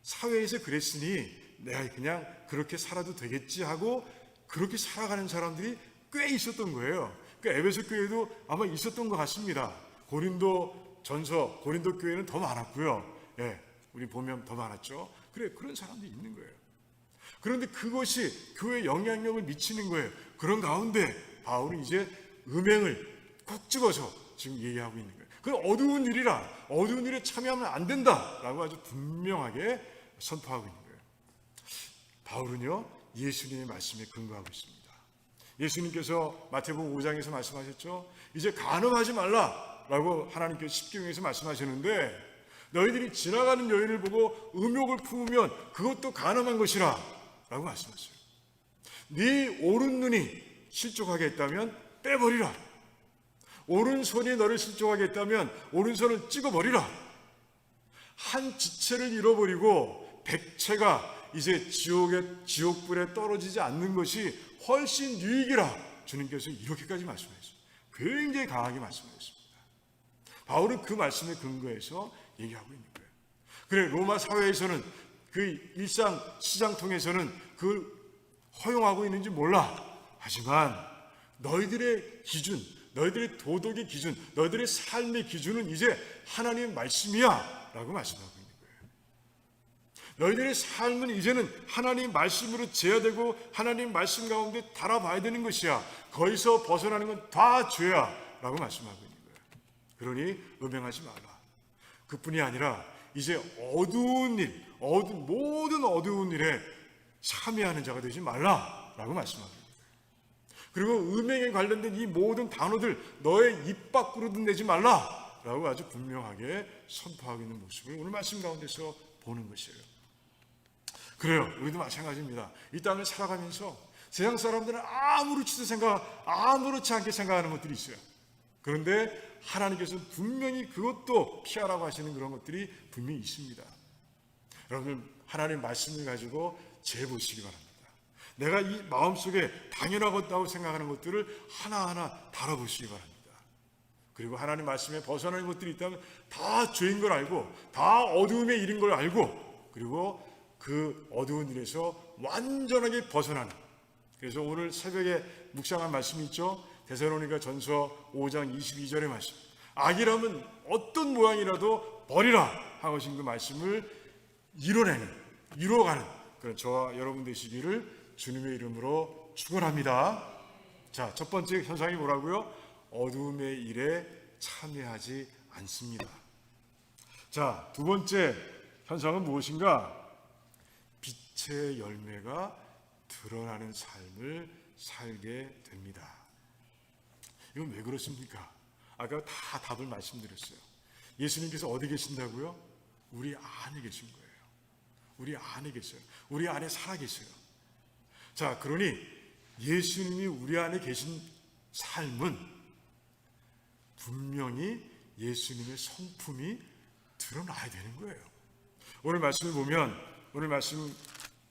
사회에서 그랬으니 내가 그냥 그렇게 살아도 되겠지 하고 그렇게 살아가는 사람들이 꽤 있었던 거예요. 그러니까 에베소 교회도 아마 있었던 것 같습니다. 고린도 교회는 더 많았고요. 예, 우리 보면 더 많았죠. 그래, 그런 사람들이 있는 거예요. 그런데 그것이 교회에 영향력을 미치는 거예요. 그런 가운데 바울은 이제 음행을 꼭 집어서 지금 얘기하고 있는 거예요. 그 어두운 일이라 어두운 일에 참여하면 안 된다라고 아주 분명하게 선포하고 있는 거예요. 바울은요 예수님의 말씀에 근거하고 있습니다. 예수님께서 마태복음 5장에서 말씀하셨죠. 이제 간음하지 말라라고 하나님께서 십계명에서 말씀하셨는데 너희들이 지나가는 여인을 보고 음욕을 품으면 그것도 간음한 것이라 라고 말씀하셨어요. 네 오른 눈이 실족하게 했다면 빼버리라. 오른손이 너를 실족하게 했다면 오른손을 찍어버리라. 한 지체를 잃어버리고 백체가 이제 지옥불에 떨어지지 않는 것이 훨씬 유익이라 주님께서 이렇게까지 말씀하셨어요. 굉장히 강하게 말씀하셨습니다. 바울은 그 말씀에 근거해서 얘기하고 있는 거예요. 그래, 로마 사회에서는 그 일상 시장통에서는 그걸 허용하고 있는지 몰라. 하지만 너희들의 기준, 너희들의 도덕의 기준, 너희들의 삶의 기준은 이제 하나님의 말씀이야 라고 말씀하고 있는 거예요. 너희들의 삶은 이제는 하나님 말씀으로 제어되고 하나님 말씀 가운데 달아봐야 되는 것이야. 거기서 벗어나는 건 다 죄야 라고 말씀하고 있는 거예요. 그러니 음행하지 마라. 그뿐이 아니라 이제 어두운 일, 모든 어두운 일에 참여하는 자가 되지 말라라고 말씀하고 있는 거예요. 그리고 음행에 관련된 이 모든 단어들 너의 입 밖으로도 내지 말라라고 아주 분명하게 선포하고 있는 모습을 오늘 말씀 가운데서 보는 것이에요. 그래요. 우리도 마찬가지입니다. 이 땅을 살아가면서 세상 사람들은 아무렇지 않게 생각하는 것들이 있어요. 그런데 하나님께서는 분명히 그것도 피하라고 하시는 그런 것들이 분명히 있습니다. 여러분, 하나님의 말씀을 가지고 재보시기 바랍니다. 내가 이 마음속에 당연하다고 생각하는 것들을 하나하나 다뤄보시기 바랍니다. 그리고 하나님 말씀에 벗어나는 것들이 있다면 다 죄인 걸 알고 다 어두움의 일인 걸 알고 그리고 그 어두운 일에서 완전하게 벗어나는, 그래서 오늘 새벽에 묵상한 말씀이 있죠. 데살로니가 전서 5장 22절의 말씀, 악이라면 어떤 모양이라도 버리라 하신 그 말씀을 이루어가는 그런 저와 여러분 되시기를 주님의 이름으로 축원합니다. 자, 첫 번째 현상이 뭐라고요? 어둠의 일에 참여하지 않습니다. 자, 두 번째 현상은 무엇인가? 빛의 열매가 드러나는 삶을 살게 됩니다. 이건 왜 그렇습니까? 아까 다 답을 말씀드렸어요. 예수님께서 어디 계신다고요? 우리 안에 계신 거예요. 우리 안에 계셔요. 우리 안에 살아 계셔요. 자, 그러니 예수님이 우리 안에 계신 삶은 분명히 예수님의 성품이 드러나야 되는 거예요. 오늘 말씀을 보면, 오늘 말씀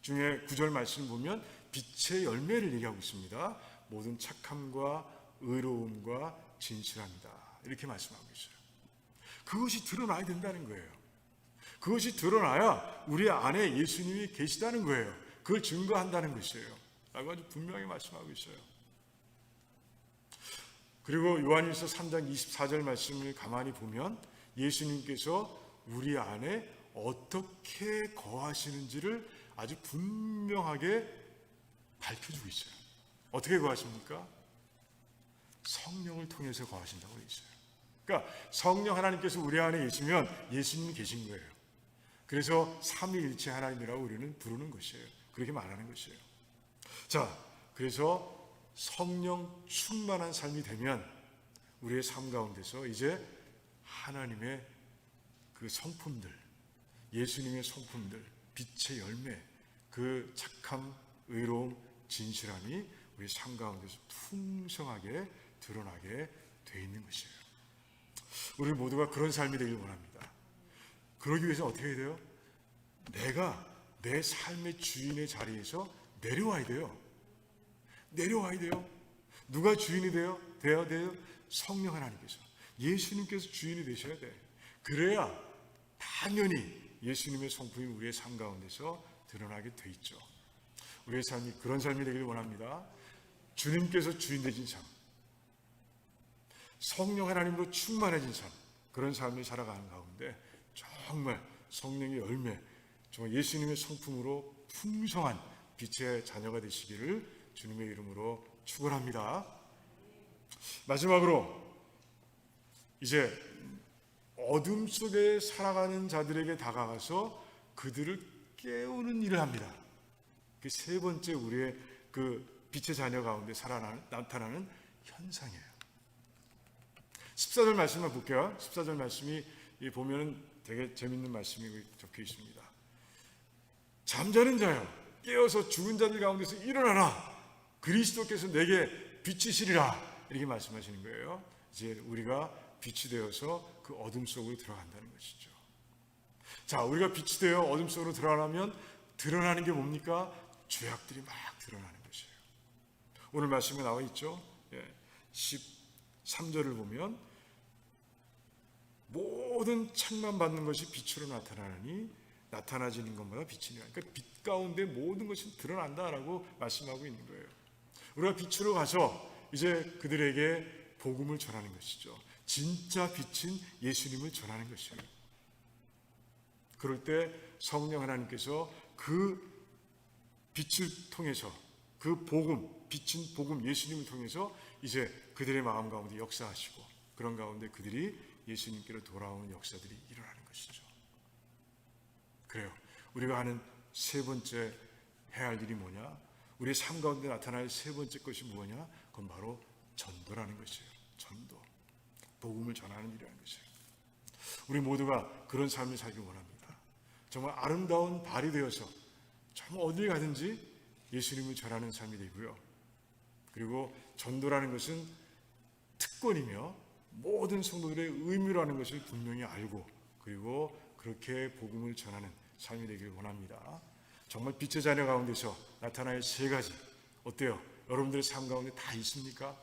중에 9절 말씀을 보면 빛의 열매를 얘기하고 있습니다. 모든 착함과 의로움과 진실합니다. 이렇게 말씀하고 있어요. 그것이 드러나야 된다는 거예요. 그것이 드러나야 우리 안에 예수님이 계시다는 거예요. 그걸 증거한다는 것이에요. 라고 아주 분명히 말씀하고 있어요. 그리고 요한일서 3장 24절 말씀을 가만히 보면 예수님께서 우리 안에 어떻게 거하시는지를 아주 분명하게 밝혀주고 있어요. 어떻게 거하십니까? 성령을 통해서 거하신다고 되어 있어요. 그러니까 성령 하나님께서 우리 안에 계시면 예수님이 계신 거예요. 그래서 삼위일체 하나님이라고 우리는 부르는 것이에요. 그렇게 말하는 것이에요. 자, 그래서 성령 충만한 삶이 되면 우리의 삶 가운데서 이제 하나님의 그 성품들, 예수님의 성품들, 빛의 열매, 그 착함, 의로움, 진실함이 우리 삶 가운데서 풍성하게 드러나게 돼 있는 것이에요. 우리 모두가 그런 삶이 되길 원합니다. 그러기 위해서 어떻게 해야 돼요? 내가 내 삶의 주인의 자리에서 내려와야 돼요. 내려와야 돼요. 누가 주인이 돼요? 성령 하나님께서, 예수님께서 주인이 되셔야 돼. 그래야 당연히 예수님의 성품이 우리의 삶 가운데서 드러나게 돼 있죠. 우리의 삶이 그런 삶이 되기를 원합니다. 주님께서 주인 되신 삶, 성령 하나님으로 충만해진 삶, 그런 삶을 살아가는 가운데 정말 성령의 열매, 정말 예수님의 성품으로 풍성한 빛의 자녀가 되시기를 주님의 이름으로 축원합니다. 마지막으로 이제 어둠 속에 살아가는 자들에게 다가가서 그들을 깨우는 일을 합니다. 그 세 번째 우리의 그 빛의 자녀 가운데 나타나는 현상이에요. 14절 말씀만 볼게요. 14절 말씀이 보면은 되게 재밌는 말씀이 적혀 있습니다. 잠자는 자여, 깨어서 죽은 자들 가운데서 일어나라. 그리스도께서 내게 비치시리라. 이렇게 말씀하시는 거예요. 이제 우리가 빛이 되어서 그 어둠 속으로 들어간다는 것이죠. 자, 우리가 빛이 되어 어둠 속으로 들어가면 드러나는 게 뭡니까? 죄악들이 막 드러나는 것이에요. 오늘 말씀에 나와 있죠. 13절을 보면 모든 창만 받는 것이 빛으로 나타나니 나타나지는 것마다 빛이니라. 그러니까 빛 가운데 모든 것이 드러난다라고 말씀하고 있는 거예요. 우리가 빛으로 가서 이제 그들에게 복음을 전하는 것이죠. 진짜 빛인 예수님을 전하는 것이에요. 그럴 때 성령 하나님께서 그 빛을 통해서 그 복음, 빛인 복음 예수님을 통해서 이제 그들의 마음 가운데 역사하시고 그런 가운데 그들이 예수님께로 돌아오는 역사들이 일어나는 것이죠. 그래요. 우리가 하는 세 번째 해야 할 일이 뭐냐? 우리의 삶 가운데 나타날 세 번째 것이 뭐냐? 그건 바로 전도라는 것이에요. 전도. 복음을 전하는 일이라는 것이에요. 우리 모두가 그런 삶을 살기 원합니다. 정말 아름다운 발이 되어서 정말 어딜 가든지 예수님을 전하는 삶이 되고요. 그리고 전도라는 것은 특권이며 모든 성도들의 의무라는 것을 분명히 알고 그리고 그렇게 복음을 전하는 삶이 되길 원합니다. 정말 빛의 자녀 가운데서 나타날 세 가지 어때요? 여러분들의 삶 가운데 다 있습니까?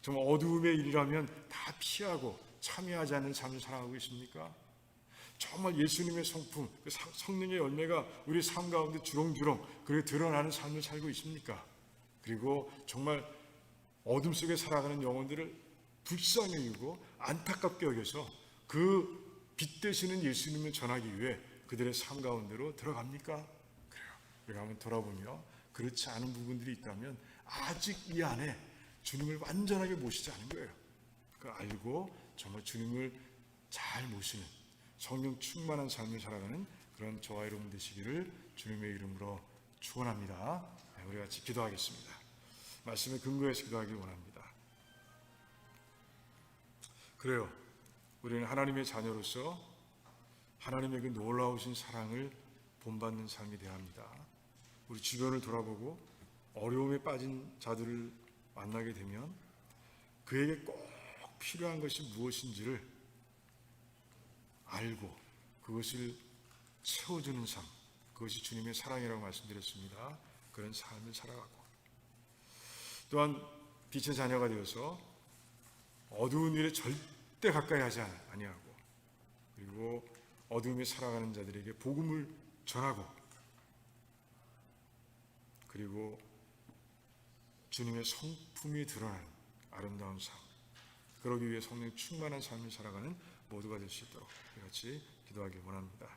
정말 어두움의 일이라면 다 피하고 참여하지 않는 삶을 살아가고 있습니까? 정말 예수님의 성품, 성령의 열매가 우리 삶 가운데 주렁주렁 그렇게 드러나는 삶을 살고 있습니까? 그리고 정말 어둠 속에 살아가는 영혼들을 불쌍히 여기고 안타깝게 여겨서 그 빛 되시는 예수님을 전하기 위해 그들의 삶 가운데로 들어갑니까? 그래요. 우리가 한번 돌아보며 그렇지 않은 부분들이 있다면 아직 이 안에 주님을 완전하게 모시지 않은 거예요. 그걸 알고 정말 주님을 잘 모시는 성령 충만한 삶을 살아가는 그런 저와 여러분 되시기를 주님의 이름으로 축원합니다. 우리 같이 기도하겠습니다. 말씀에 근거해서 기도하길 원합니다. 그래요. 우리는 하나님의 자녀로서 하나님의 그 놀라우신 사랑을 본받는 삶이 되어야 합니다. 우리 주변을 돌아보고 어려움에 빠진 자들을 만나게 되면 그에게 꼭 필요한 것이 무엇인지를 알고 그것을 채워주는 삶, 그것이 주님의 사랑이라고 말씀드렸습니다. 그런 삶을 살아가고 또한 빛의 자녀가 되어서 어두운 일에 절대 가까이 하지 아니하고 그리고 어둠에 살아가는 자들에게 복음을 전하고 그리고 주님의 성품이 드러나는 아름다운 삶, 그러기 위해 성령 충만한 삶을 살아가는 모두가 될 수 있도록 같이 기도하길 원합니다.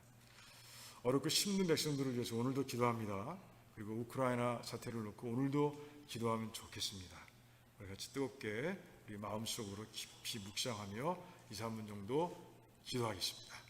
어렵고 힘든 백성들을 위해서 오늘도 기도합니다. 그리고 우크라이나 사태를 놓고 오늘도 기도하면 좋겠습니다. 우리 같이 뜨겁게 우리 마음속으로 깊이 묵상하며 2, 3분 정도 기도하겠습니다.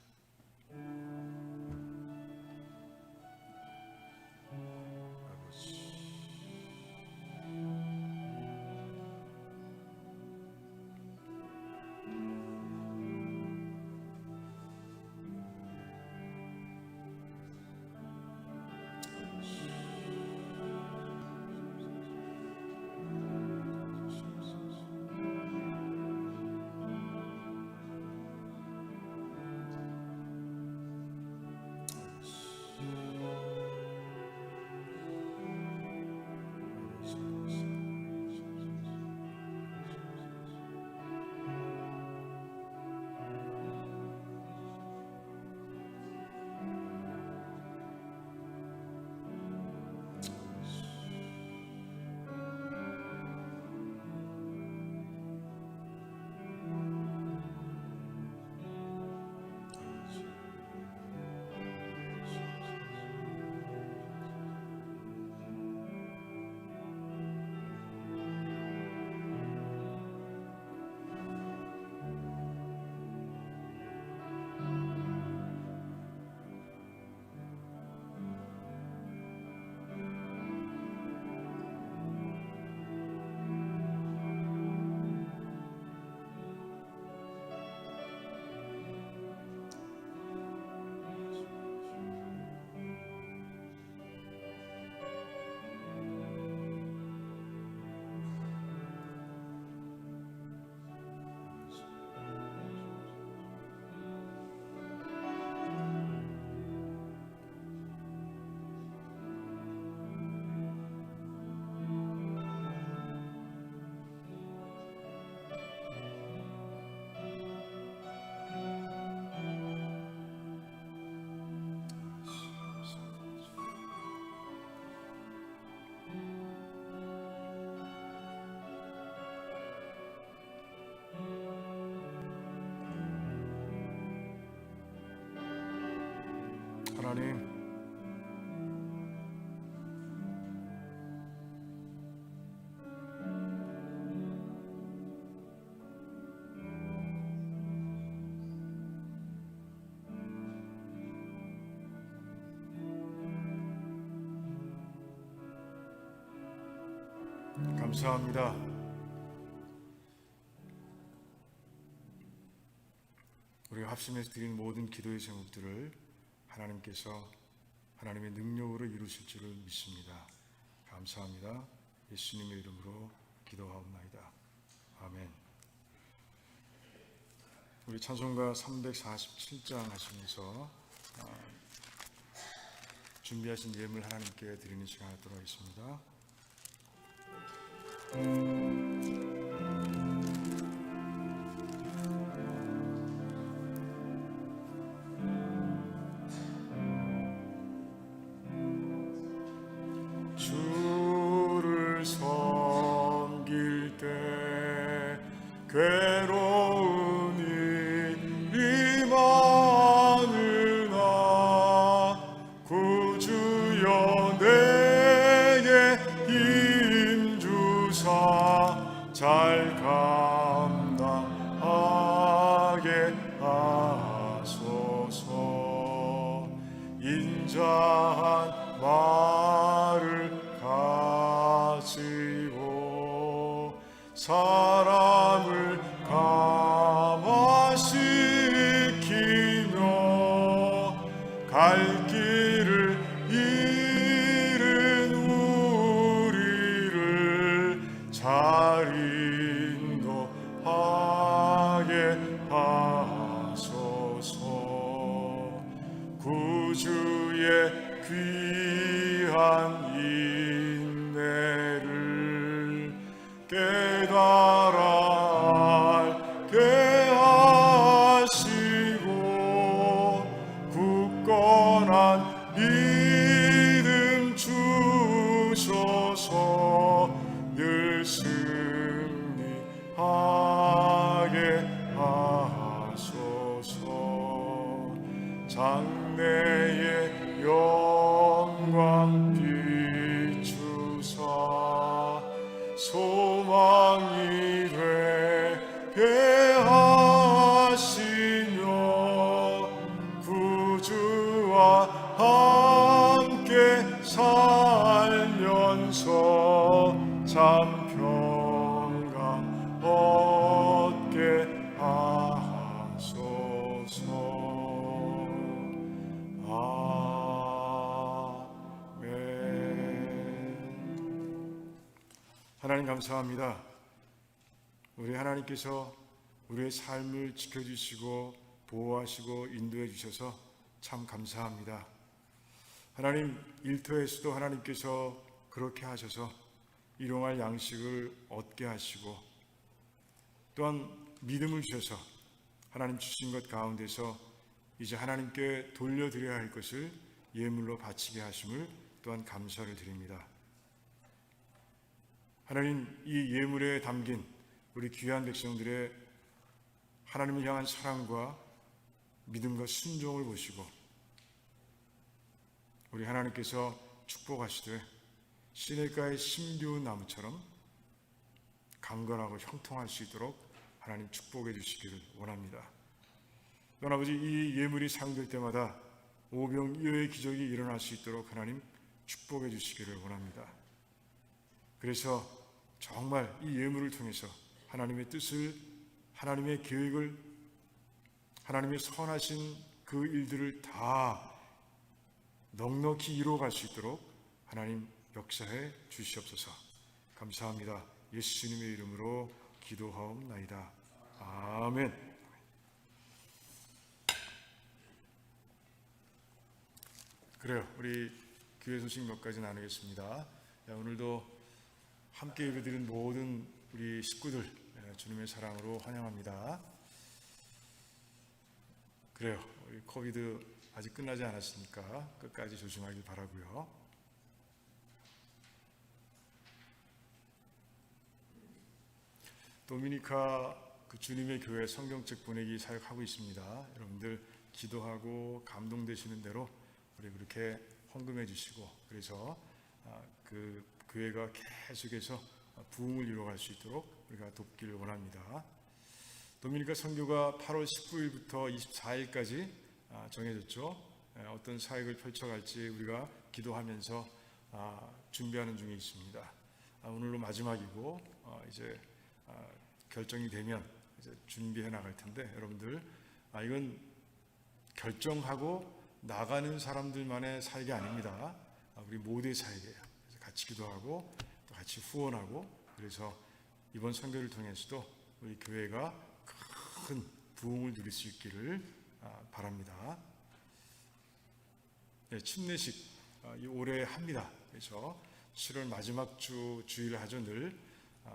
감사합니다. 우리가 합심해서 드린 모든 기도의 제목들을 하나님께서 하나님의 능력으로 이루실 줄을 믿습니다. 감사합니다. 예수님의 이름으로 기도하옵나이다. 아멘. 우리 찬송가 347장 하시면서 준비하신 예물 하나님께 드리는 시간 갖도록 하겠습니다. 주를 섬길 때 괴로운 일이 많으나 구주여 내게 힘주사 잘 감당하게 하소서. 인자한 말을 가지고 사람을 감화시키며 갈 길을 잃은 우리를 잘 인도하게 하소서. 구주의 귀한 인내를 깨달아 알게 하시고 굳건한 믿음 주셔서 늘 승리하게 하소서. 장래의 영광 비추사 소망이 되게 하시며 구주와 함께 살면서 참 평강 얻게 하소서. 하나님 감사합니다. 우리 하나님께서 우리의 삶을 지켜주시고 보호하시고 인도해 주셔서 참 감사합니다. 하나님, 일터에서도 하나님께서 그렇게 하셔서 일용할 양식을 얻게 하시고 또한 믿음을 주셔서 하나님 주신 것 가운데서 이제 하나님께 돌려드려야 할 것을 예물로 바치게 하심을 또한 감사를 드립니다. 하나님, 이 예물에 담긴 우리 귀한 백성들의 하나님을 향한 사랑과 믿음과 순종을 보시고 우리 하나님께서 축복하시되 시냇가의 심기운 나무처럼 강건하고 형통할 수 있도록 하나님 축복해 주시기를 원합니다. 또한 아버지, 이 예물이 사용될 때마다 오병이어의 기적이 일어날 수 있도록 하나님 축복해 주시기를 원합니다. 그래서 정말 이 예물을 통해서 하나님의 뜻을, 하나님의 계획을, 하나님의 선하신 그 일들을 다 넉넉히 이루어갈 수 있도록 하나님 역사해 주시옵소서. 감사합니다. 예수님의 이름으로 기도하옵나이다. 아멘. 그래요. 우리 교회 소식 몇 가지 나누겠습니다. 오늘도 함께 예배드린 모든 우리 식구들 주님의 사랑으로 환영합니다. 그래요. 우리 코비드 아직 끝나지 않았으니까 끝까지 조심하길 바라고요. 도미니카 그 주님의 교회 성경책 보내기 사역하고 있습니다. 여러분들 기도하고 감동되시는 대로 우리 그렇게 헌금해 주시고 그래서 그 교회가 계속해서 부흥을 이루어갈 수 있도록 우리가 돕기를 원합니다. 도미니카 선교가 8월 19일부터 24일까지 정해졌죠. 어떤 사역을 펼쳐갈지 우리가 기도하면서 준비하는 중에 있습니다. 오늘로 마지막이고 이제 결정이 되면 이제 준비해 나갈 텐데 여러분들 이건 결정하고 나가는 사람들만의 사역이 아닙니다. 우리 모두의 사역이에요. 그래서 같이 기도하고 또 같이 후원하고 그래서 이번 선교를 통해서도 우리 교회가 큰 부흥을 누릴 수 있기를 바랍니다. 네, 침례식 올해 합니다. 그래서 7월 마지막 주일 하죠. 늘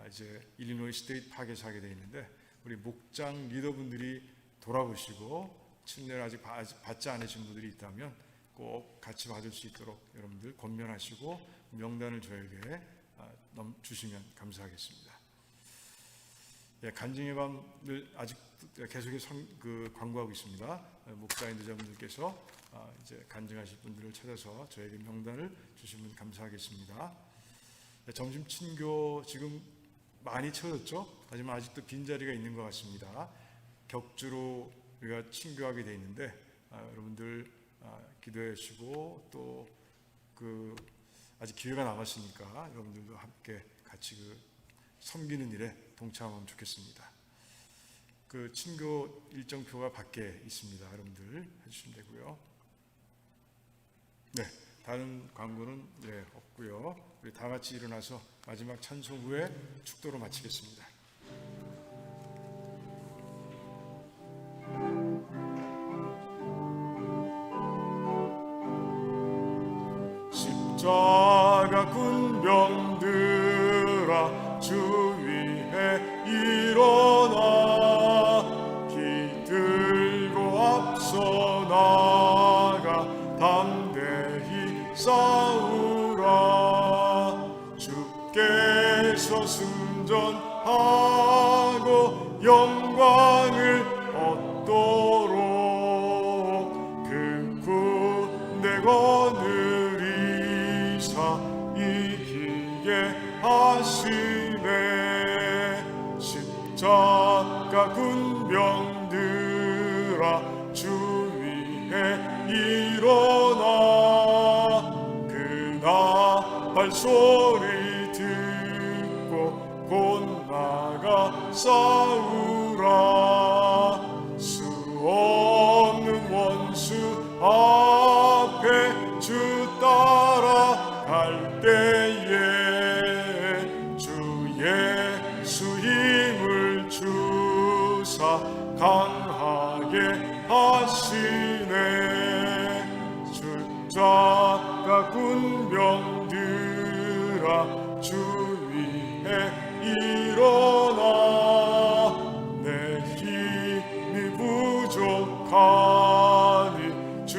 이제 일리노이 스테이트 파크에서 하게 되어 있는데 우리 목장 리더분들이 돌아보시고 침례를 아직 받지 않으신 분들이 있다면 꼭 같이 받을 수 있도록 여러분들 권면하시고 명단을 저에게 주시면 감사하겠습니다. 예, 간증의 밤을 아직 계속해서 광고하고 있습니다. 목사인 리더분들께서 이제 간증하실 분들을 찾아서 저에게 명단을 주시면 감사하겠습니다. 네, 점심 친교 지금 많이 채워졌죠? 하지만 아직도 빈자리가 있는 것 같습니다. 격주로 우리가 친교하게 돼 있는데 여러분들 기도해 주시고 또 아직 기회가 남았으니까 여러분들도 함께 같이 섬기는 일에 동참하면 좋겠습니다. 친교 일정표가 밖에 있습니다. 여러분들 해주시면 되고요. 네, 다른 광고는 없고요. 우리 다 같이 일어나서 마지막 찬송 후에 축도로 마치겠습니다. 십자가 군병들아 주 위에 일어나 기들고 앞서 나가 담대히 싸우라. 주께서 승전하고 영광을 얻도록 그 군대 거느리사 이기게 하시네. 십자가 군병들아 주 위에 일어나 그나 발소리 듣고 곧 나가 싸우라. 수 없는 원수 앞에 주 따라갈 때에 주 예수 힘을 주사 강하게 하시네. 십자가 군병들아 주 위에 일어나 내 힘이 부족하니 주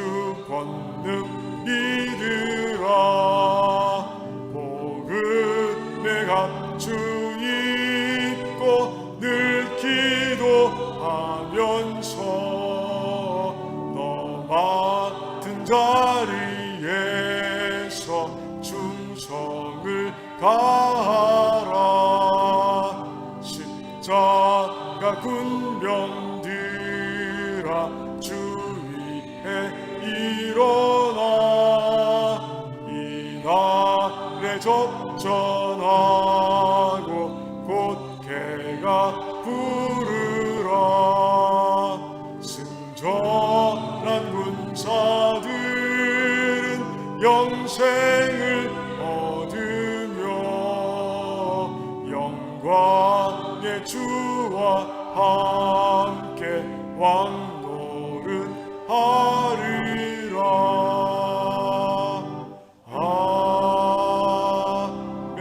권능 믿으라. 복음의 갑주 입고 늘 기도하면서 너 맡은 자리에서 충성을 다하라. 십자가 군병들아 주 위에 일어나 이날에 접전하고 곧 개가 부르라. 승전한 군사들은 영생을 얻으며 영광의 주와 함께 왕노릇 하리라. 아멘.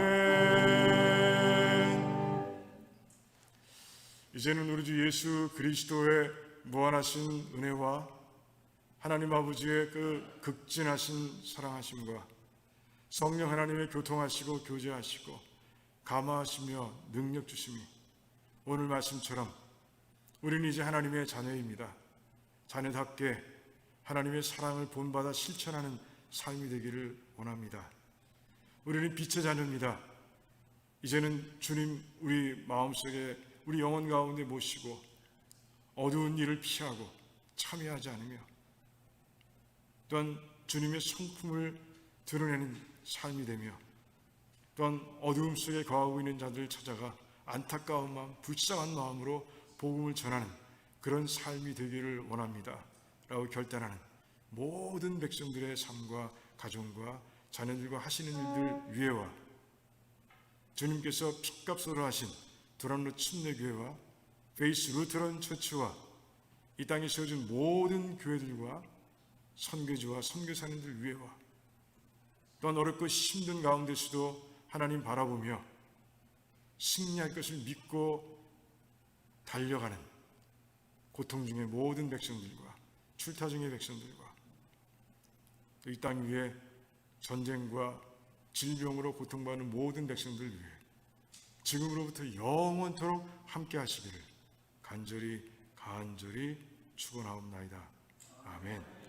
이제는 우리 주 예수 그리스도의 무한하신 은혜와 하나님 아버지의 극진하신 사랑하심과 성령 하나님의 교통하시고 교제하시고 감화하시며 능력 주심이 오늘 말씀처럼 우리는 이제 하나님의 자녀입니다. 자녀답게 하나님의 사랑을 본받아 실천하는 삶이 되기를 원합니다. 우리는 빛의 자녀입니다. 이제는 주님 우리 마음속에 우리 영혼 가운데 모시고 어두운 일을 피하고 참여하지 않으며 또한 주님의 성품을 드러내는 삶이 되며 또한 어두움 속에 거하고 있는 자들을 찾아가 안타까운 마음, 불쌍한 마음으로 복음을 전하는 그런 삶이 되기를 원합니다 라고 결단하는 모든 백성들의 삶과 가정과 자녀들과 하시는 일들 위에와 주님께서 핏값으로 하신 두란노 침례교회와 페이스 루터런 처치와 이 땅에 세워진 모든 교회들과 선교지와 선교사님들 위에와 또한 어렵고 힘든 가운데서도 하나님 바라보며 승리할 것을 믿고 달려가는 고통 중의 모든 백성들과 출타 중의 백성들과 또 이 땅 위에 전쟁과 질병으로 고통받는 모든 백성들 위해 지금으로부터 영원토록 함께 하시기를 간절히 축원하옵나이다. 아멘.